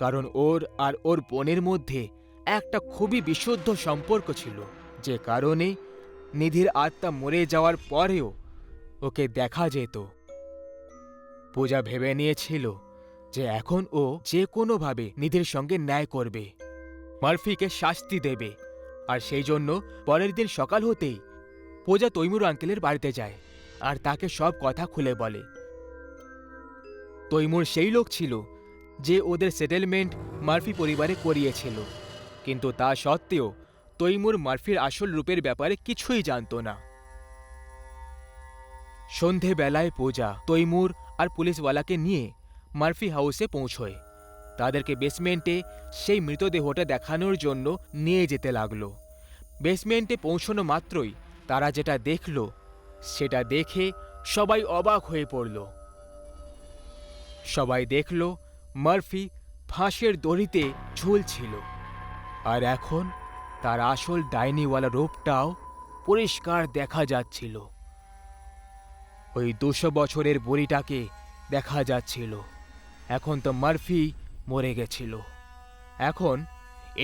A: কারণ ওর আর ওর বোনের মধ্যে একটা খুবই বিশুদ্ধ সম্পর্ক ছিল, যে কারণে নিধির আত্মা মরে যাওয়ার পরেও ওকে দেখা যেত। পূজা ভেবে নিয়েছিল যে এখন ও যে কোনোভাবে নিধির সঙ্গে ন্যায় করবে, মার্ফিকে শাস্তি দেবে। আর সেই জন্য পরের দিন সকাল হতেই পূজা তৈমুর আঙ্কেলের বাড়িতে যায় আর তাকে সব কথা খুলে বলে। তৈমুর সেই লোক ছিল যে ওদের সেটেলমেন্ট মার্ফি পরিবারে করিয়েছিল, কিন্তু তা সত্ত্বেও তৈমুর মার্ফির আসল রূপের ব্যাপারে কিছুই জানত না। সন্ধেবেলায় পূজা তৈমুর আর পুলিশওয়ালাকে নিয়ে মার্ফি হাউসে পৌঁছয়। তাদেরকে বেসমেন্টে সেই মৃতদেহটা দেখানোর জন্য নিয়ে যেতে লাগলো। বেসমেন্টে পৌঁছানো মাত্রই তারা যেটা দেখল সেটা দেখে সবাই অবাক হয়ে পড়ল। সবাই দেখল মার্ফি ফাঁসের দড়িতে ঝুলছিল, আর এখন তার আসল ডাইনিওয়ালা রূপটাও পরিষ্কার দেখা যাচ্ছিল। ওই 200 বছরের বুড়িটাকে দেখা যাচ্ছিল। এখন তো মার্ফি মরে গেছিল, এখন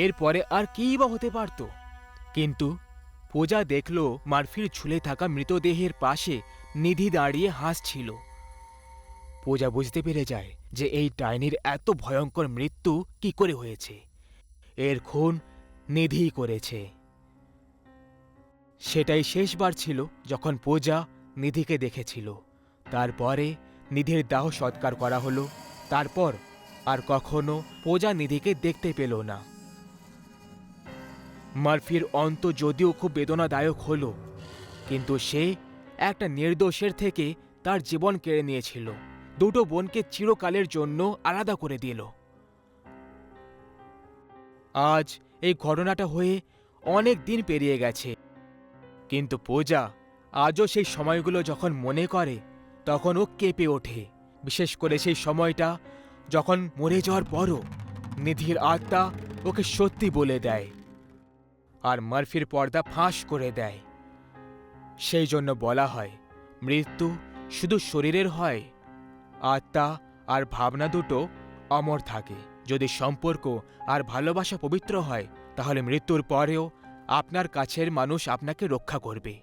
A: এরপরে আর কীই বা হতে পারত। কিন্তু পূজা দেখল মার্ফির ঝুলে থাকা মৃতদেহের পাশে নিধি দাঁড়িয়ে হাসছিল। পূজা বুঝতে পেরে যায় যে এই ডাইনির এত ভয়ঙ্কর মৃত্যু কি করে হয়েছে। এর খুন নিধিই করেছে। সেটাই শেষবার ছিল যখন পূজা নিধিকে দেখেছিল। তারপরে নিধির দাহ সৎকার করা হলো। তারপর আর কখনো পূজা নিধিকে দেখতে পেল না। মার্ফির অন্ত যদিও খুব বেদনাদায়ক হলো, কিন্তু সে একটা নির্দোষের থেকে তার জীবন কেড়ে নিয়েছিল, দুটো বোনকে চিরকালের জন্য আলাদা করে দিল। আজ এই ঘটনাটা হয়ে অনেক দিন পেরিয়ে গেছে, কিন্তু পূজা আজও সেই সময়গুলো যখন মনে করে তখন ও কেঁপে ওঠে। বিশেষ করে সেই সময়টা যখন মরে যাওয়ার পরও নিধির আত্মা ওকে সত্যি বলে দেয় আর মার্ফির পর্দা ফাঁস করে দেয়। সেই জন্য বলা হয় মৃত্যু শুধু শরীরের হয়, আত্মা আর ভাবনা দুটো অমর থাকে। যদি সম্পর্ক আর ভালোবাসা পবিত্র হয় তাহলে মৃত্যুর পরেও আপনার কাছের মানুষ আপনাকে রক্ষা করবে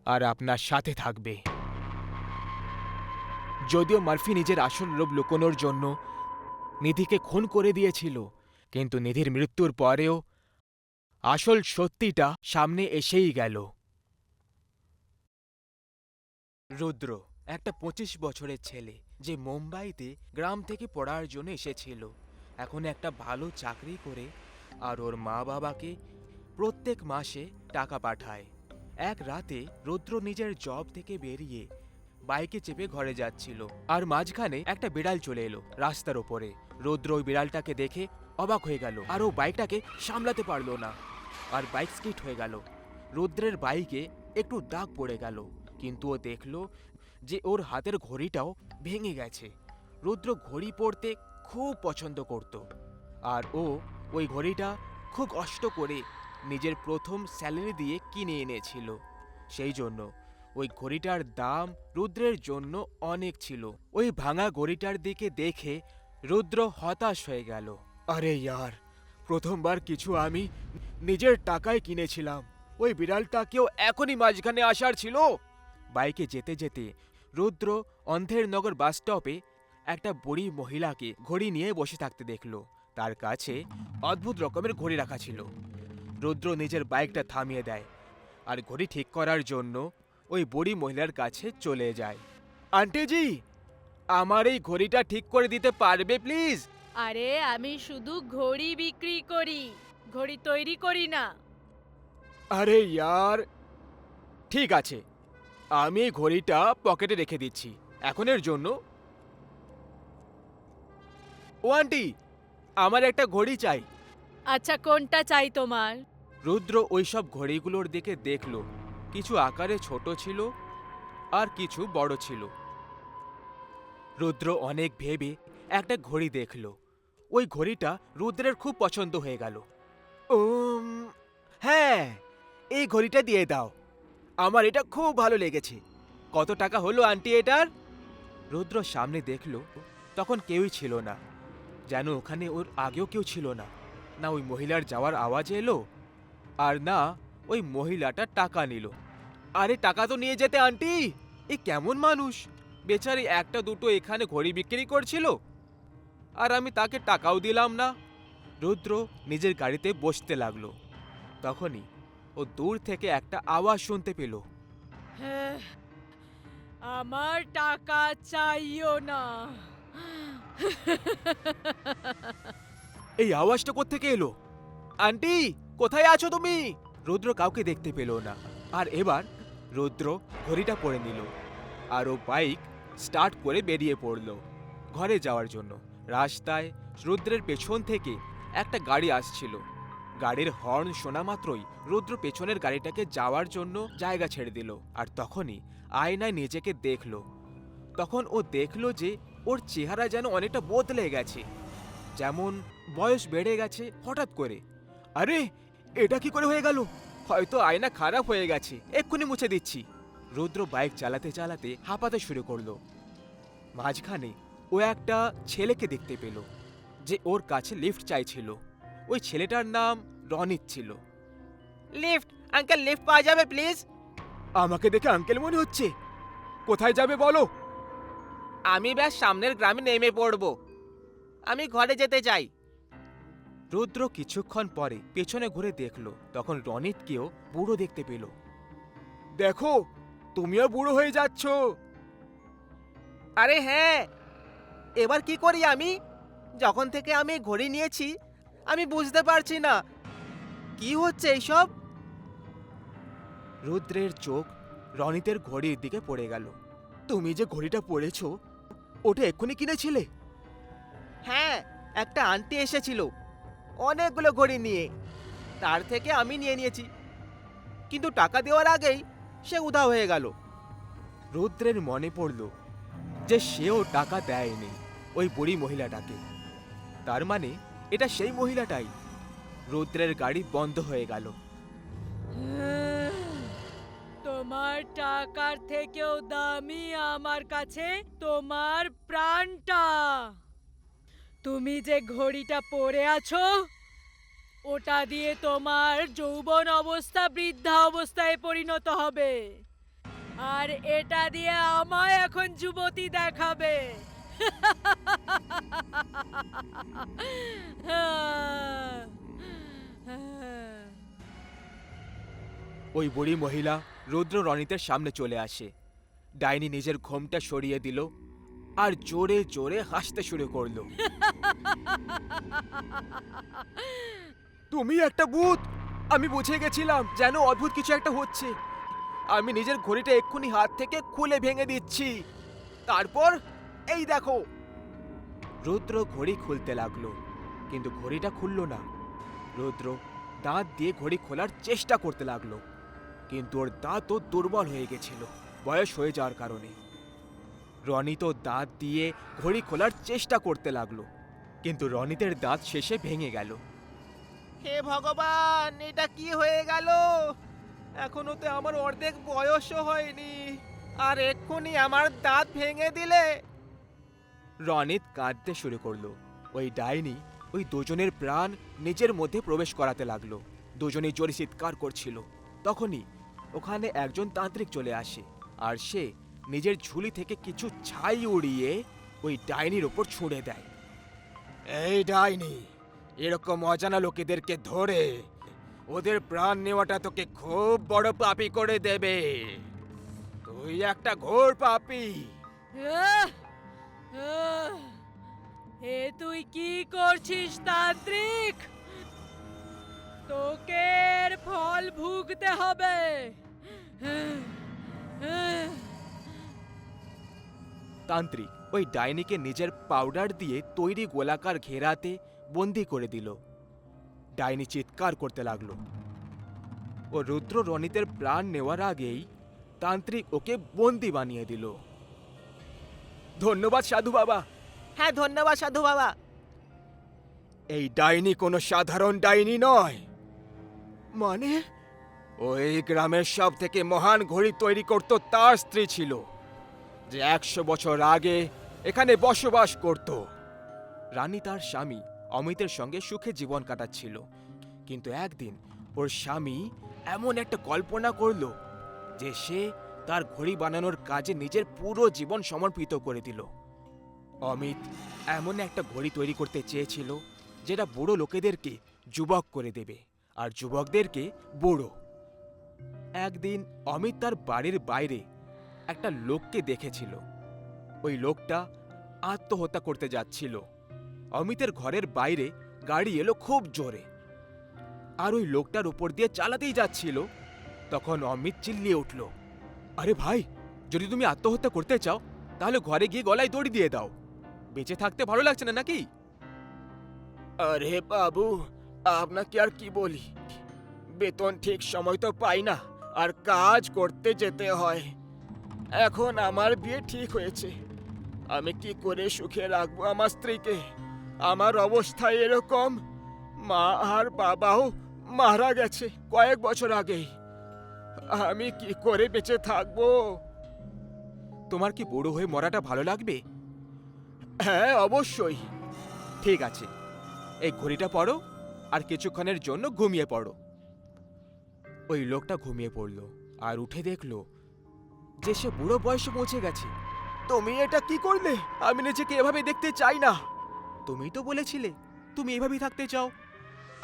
A: আর আপনার সাথে থাকবে। যদিও মার্ফি নিজের আসল রূপ লুকোনোর জন্য নিধিকে খুন করে দিয়েছিল, কিন্তু নিধির মৃত্যুর পরেও আসল সত্যিটা সামনে এসেই গেল। রুদ্র একটা 25 বছরের ছেলে, যে মুম্বাইতে গ্রাম থেকে পড়ার জন্য এসেছিল। এখন একটা ভালো চাকরি করে আর ওর মা বাবাকে প্রত্যেক মাসে টাকা পাঠায়। এক রাতে রুদ্র নিজের জব থেকে বেরিয়ে বাইকে চেপে ঘরে যাচ্ছিল, আর মাঝখানে একটা বিড়াল চলে এলো রাস্তার ওপরে। রুদ্র ওই বিড়ালটাকে দেখে অবাক হয়ে গেল, আর ও বাইকটাকে সামলাতে পারলো না, আর বাইক স্কিড হয়ে গেল। রুদ্রের বাইকে একটু দাগ পড়ে গেল, কিন্তু ও দেখলো যে ওর হাতের ঘড়িটাও ভেঙে গেছে। রুদ্র ঘড়ি পরতে খুব পছন্দ করত, আর ও ওই ঘড়িটা খুব কষ্ট করে নিজের প্রথম স্যালারি দিয়ে কিনে এনেছিল। সেই জন্য ওই ঘড়িটার দাম রুদ্রের জন্য অনেক ছিল। ওই ভাঙা ঘড়িটার দিকে দেখে রুদ্র হতাশ হয়ে গেল। আরে ইয়ার, প্রথমবার কিছু আমি নিজের টাকায় কিনেছিলাম, ওই বিড়ালটাকেও এখনই মাঝখানে আসার ছিল। বাইকে যেতে যেতে রুদ্র অন্ধের নগর বাস স্টপে একটা বুড়ি মহিলাকে ঘড়ি নিয়ে বসে থাকতে দেখল। তার কাছে অদ্ভুত রকমের ঘড়ি রাখা ছিল। রুদ্র নিজের বাইকটা থামিয়ে দেয় আর ঘড়ি ঠিক করার জন্য ওই বুড়ি মহিলার কাছে চলে যায়। আন্টিজি, আমার এই ঘড়িটা ঠিক করে দিতে পারবে প্লিজ?
C: আরে আমি শুধু ঘড়ি বিক্রি করি, ঘড়ি তৈরি করি না।
A: আরে ইয়ার, ঠিক আছে, আমি এই ঘড়িটা পকেটে রেখে দিচ্ছি এখনের জন্য। ও আন্টি, আমার একটা ঘড়ি চাই।
C: আচ্ছা কোনটা চাই তোমার?
A: রুদ্র ওইসব ঘড়িগুলোর দিকে দেখলো। কিছু আকারে ছোট ছিল আর কিছু বড় ছিল। রুদ্র অনেক ভেবে একটা ঘড়ি দেখলো। ওই ঘড়িটা রুদ্রের খুব পছন্দ হয়ে গেল। হ্যাঁ, এই ঘড়িটা দিয়ে দাও, আমার এটা খুব ভালো লেগেছে। কত টাকা হলো আন্টি এটার? রুদ্র সামনে দেখলো, তখন কেউই ছিল না। যেন ওখানে ওর আগেও কেউ ছিল না। না ওই মহিলার যাওয়ার আওয়াজ এলো, আর না ওই মহিলাটা টাকা নিল। আরে টাকা তো নিয়ে যেতে আন্টি, এ কেমন মানুষ! বেচারি একটা দুটো এখানে ঘড়ি বিক্রি করছিল, আর আমি তাকে টাকাও দিলাম না। রুদ্র নিজের গাড়িতে বসতে লাগলো। তখনই ও দূর থেকে একটা আওয়াজ শুনতে পেল।
C: হ্যাঁ, আমার টাকা চাইও না।
A: এই আওয়াজটা কোত্থেকে এলো? আন্টি, কোথায় আছো তুমি? রুদ্র কাউকে দেখতে পেল না। আর এবার রুদ্র ঘড়িটা পরে নিল, আর ও বাইক স্টার্ট করে বেরিয়ে পড়ল ঘরে যাওয়ার জন্য। রাস্তায় রুদ্রের পেছন থেকে একটা গাড়ি আসছিল। গাড়ির হর্ন শোনা মাত্রই রুদ্র পেছনের গাড়িটাকে যাওয়ার জন্য জায়গা ছেড়ে দিল। আর তখনই আয়নায় নিজেকে দেখলো। তখন ও দেখলো যে ওর চেহারা যেন অনেকটা বদলে গেছে, যেমন বয়স বেড়ে গেছে হঠাৎ করে। আরে এটা কি করে হয়ে গেল? হয়তো আয়না খারাপ হয়ে গেছে, এক্ষুনি মুছে দিচ্ছি। রুদ্র বাইক চালাতে চালাতে হাঁপাতে শুরু করলো। মাঝখানে ও একটা ছেলেকে দেখতে পেল, যে ওর কাছে লিফট চাইছিল। ওই ছেলেটার নাম রনিত ছিল। লিফট আঙ্কেল, লিফট পাওয়া যাবে প্লিজ? আমাকে দেখে আঙ্কেল মনে হচ্ছে। কোথায় যাবে বলো? আমি ব্যাস সামনের গ্রামে নেমে পড়বো, আমি ঘরে যেতে চাই। রুদ্র কিছুক্ষণ পরে পেছনে ঘুরে দেখলো, তখন রনিতকেও বুড়ো দেখতে পেল। দেখো, তুমিও বুড়ো হয়ে যাচ্ছ। আরে হ্যাঁ, এবার কি করি আমি? যখন থেকে আমি ঘড়ি নিয়েছি আমি বুঝতে পারছি না কি হচ্ছে এইসব। রুদ্রের চোখ রনিতের ঘড়ির দিকে পড়ে গেল। তুমি যে ঘড়িটা পরেছো, ওটা এক্ষুনি কিনেছিলে? হ্যাঁ, একটা আন্টি এসেছিল অনেকগুলো ঘড়ি নিয়ে, তার থেকে আমি নিয়ে নিয়েছি, কিন্তু টাকা দেওয়ার আগেই সে উধাও হয়ে গেল। রুদ্রের মনে পড়ল যে সেও টাকা দেয়নি ওই বুড়ি মহিলাটাকে। তার মানে এটা সেই মহিলাটাই। রুদ্রের গাড়ি বন্ধ হয়ে গেল।
C: তোমার টাকার থেকেও দামি আমার কাছে তোমার প্রাণটা। তুমি যে ঘড়িটা পরে আছো, ওটা দিয়ে তোমার যৌবন অবস্থা বৃদ্ধা অবস্থায় পরিণত হবে, আর এটা দিয়ে আমায় এখন যুবতী দেখাবে।
A: ওই বুড়ি মহিলা রুদ্র রনিতের সামনে চলে আসে। ডাইনি নিজের ঘোমটা সরিয়ে দিল আর জোরে জোরে হাসতে শুরু করলো। তুমি একটা ভূত! আমি বুঝে গেছিলাম যেন অদ্ভুত কিছু একটা হচ্ছে। আমি নিজের ঘড়িটা এক্ষুনি হাত থেকে খুলে ভেঙে দিচ্ছি, তারপর এই দেখো। রুদ্র ঘড়ি খুলতে লাগলো, কিন্তু ঘড়িটা খুলল না। রুদ্র দাঁত দিয়ে ঘড়ি খোলার চেষ্টা করতে লাগলো, কিন্তু ওর দাঁতও দুর্বল হয়ে গেছিল বয়স হয়ে যাওয়ার কারণে। রনিত দাঁত দিয়ে ঘড়ি খোলার চেষ্টা করতে লাগলো, কিন্তু রনিতের দাঁত শেষে ভেঙে গেল। হে ভগবান, এটা কি হয়ে গেল? এখনো তো আমার অর্ধেক বয়সও হয়নি, আর এক্ষুনি আমার দাঁত ভেঙে দিলে। রনিত কাঁদতে শুরু করলো। ওই ডাইনি ওই দুজনের প্রাণ নিজের মধ্যে প্রবেশ করাতে লাগলো। দুজনেই জোরে চিৎকার করছিল। তখনই ওখানে একজন তান্ত্রিক চলে আসে, আর সে নিজের ঝুলি থেকে কিছু ছাই উড়িয়ে ওই ডাইনির ওপর ছুঁড়ে দেয়। এই ডাইনি, এরকম অজানা লোকেদেরকে ধরে ওদের প্রাণ নেওয়াটা তোকে খুব বড় পাপী করে দেবে। তুই একটা ঘোর পাপী।
C: এ তুই কি করছিস তান্ত্রিক? তোকে এর ফল ভুগতে হবে।
A: তান্ত্রিক ওই ডাইনিকে নিজের পাউডার দিয়ে তৈরি গোলাকার ঘেরাতে বন্দি করে দিল। ডাইনি চিৎকার করতে লাগলো। ও রুদ্র রনিতের প্রাণ নেওয়ার আগেই তান্ত্রিক ওকে বন্দি বানিয়ে দিল। ধন্যবাদ সাধু বাবা।
E: হ্যাঁ, ধন্যবাদ সাধু বাবা।
A: এই ডাইনি কোনো সাধারণ ডাইনি নয়। মানে ওই গ্রামের সব থেকে মহান ঘড়ি তৈরি করত তার স্ত্রী ছিল, যে 100 বছর আগে এখানে বসবাস করত। রানী তার স্বামী অমিতের সঙ্গে সুখে জীবন কাটাচ্ছিল, কিন্তু একদিন ওর স্বামী এমন একটা কল্পনা করল যে সে তার ঘড়ি বানানোর কাজে নিজের পুরো জীবন সমর্পিত করে দিল। অমিত এমন একটা ঘড়ি তৈরি করতে চেয়েছিল যেটা বুড়ো লোকেদেরকে যুবক করে দেবে আর যুবকদেরকে বুড়ো। একদিন অমিত তার বাড়ির বাইরে একটা লোককে দেখেছিল। ওই লোকটা আত্মহত্যা করতে যাচ্ছিল। অমিতের ঘরের বাইরে গাড়ি এলো খুব জোরে, আর ওই লোকটার উপর দিয়ে চালাতেই যাচ্ছিল। তখন অমিত চিল্লিয়ে উঠল, আরে ভাই, যদি তুমি আত্মহত্যা করতে চাও তাহলে ঘরে গিয়ে গলায় দড়ি দিয়ে দাও। বেঁচে থাকতে ভালো লাগছে না নাকি?
E: আরে বাবু, আপনাকে আর কি বলি, বেতন ঠিক সময় তো পাই না, আর কাজ করতে যেতে হয়। এখন আমার বিয়ে ঠিক হয়েছে, আমি কি করে সুখে রাখবো আমার স্ত্রীকে? আমার অবস্থা এরকম, মা আর বাবাও মারা গেছে কয়েক বছর আগেই। আমি কি করে বেঁচে থাকবো?
A: তোমার কি বুড়ো হয়ে মরাটা ভালো লাগবে?
E: হ্যাঁ, অবশ্যই।
A: ঠিক আছে, এই ঘড়িটা পড়ো আর কিছুক্ষণের জন্য ঘুমিয়ে পড়ো। ওই লোকটা ঘুমিয়ে পড়ল আর উঠে দেখল যে সে বুড়ো বয়সে পৌঁছে গেছে।
E: তুমি এটা কি করলে?
A: আমি নিজেকে এভাবে দেখতে চাই না। তুমি তো বলেছিলে তুমি এভাবেই থাকতে চাও।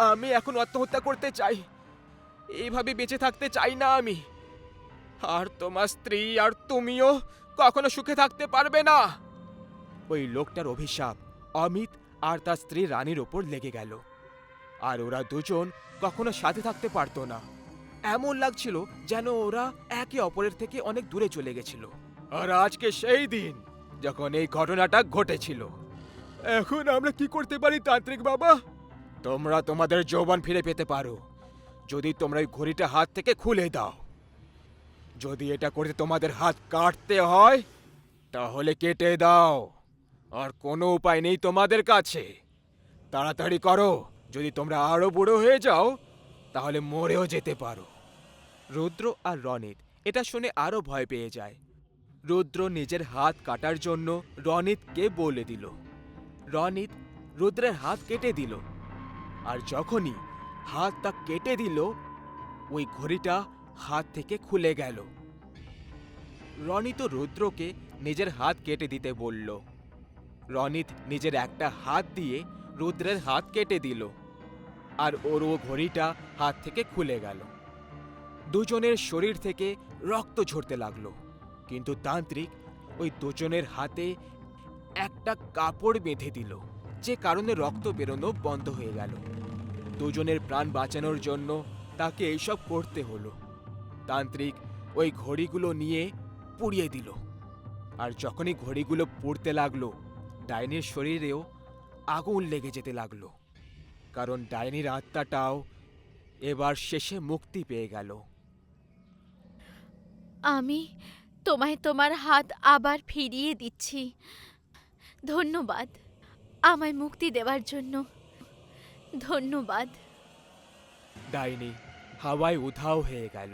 E: আমি এখন আত্মহত্যা করতে চাই,
A: এইভাবে বেঁচে থাকতে চাই না আমি।
E: আর তোমার স্ত্রী আর তুমিও কখনো সুখে থাকতে পারবে না।
A: ওই লোকটার অভিশাপ অমিত আর তার স্ত্রী রানীর ওপর লেগে গেল, আর ওরা দুজন কখনো সাথে থাকতে পারতো না। এমন লাগছিল যেন ওরা একে অপরের থেকে অনেক দূরে চলে গেছিল। আর আজকে সেই দিন যখন এই ঘটনাটা ঘটেছিল।
E: এখন আমরা কি করতে পারি তান্ত্রিক বাবা?
A: তোমরা তোমাদের যৌবন ফিরে পেতে পারো যদি তোমরা এই ঘড়িটা হাত থেকে খুলে দাও। যদি এটা করতে তোমাদের হাত কাটতে হয় তাহলে কেটে দাও, আর কোনো উপায় নেই তোমাদের কাছে। তাড়াতাড়ি করো, যদি তোমরা আরো বুড়ো হয়ে যাও তাহলে মরেও যেতে পারো। রুদ্র আর রনিত এটা শুনে আরো ভয় পেয়ে যায়। রুদ্র নিজের হাত কাটার জন্য রনিতকে বলে দিল। রনিত রুদ্রের হাত কেটে দিল, আর যখনই হাতটা কেটে দিল ওই ঘড়িটা হাত থেকে খুলে গেল। রনিত রুদ্রকে নিজের হাত কেটে দিতে বলল। রনিত নিজের একটা হাত দিয়ে রুদ্রের হাত কেটে দিল, আর ওর ও ঘড়িটা হাত থেকে খুলে গেল। দুজনের শরীর থেকে রক্ত ঝরতে লাগলো, কিন্তু তান্ত্রিক ওই দুজনের হাতে একটা কাপড় বেঁধে দিল, যে কারণে রক্ত বেরোনো বন্ধ হয়ে গেল। দুজনের প্রাণ বাঁচানোর জন্য তাকে এইসব করতে হলো। তান্ত্রিক ওই ঘড়িগুলো নিয়ে পুড়িয়ে দিল, আর যখনই ঘড়িগুলো পুড়তে লাগলো ডাইনির শরীরেও আগুন লেগে যেতে লাগলো, কারণ ডাইনির আত্মাটাও এবার শেষে মুক্তি পেয়ে গেল।
B: আমি তোমায় তোমার হাত আবার ফিরিয়ে দিচ্ছি। ধন্যবাদ আমায় মুক্তি দেওয়ার জন্য। ধন্যবাদ।
A: ডাইনি হাওয়ায় উধাও হয়ে গেল।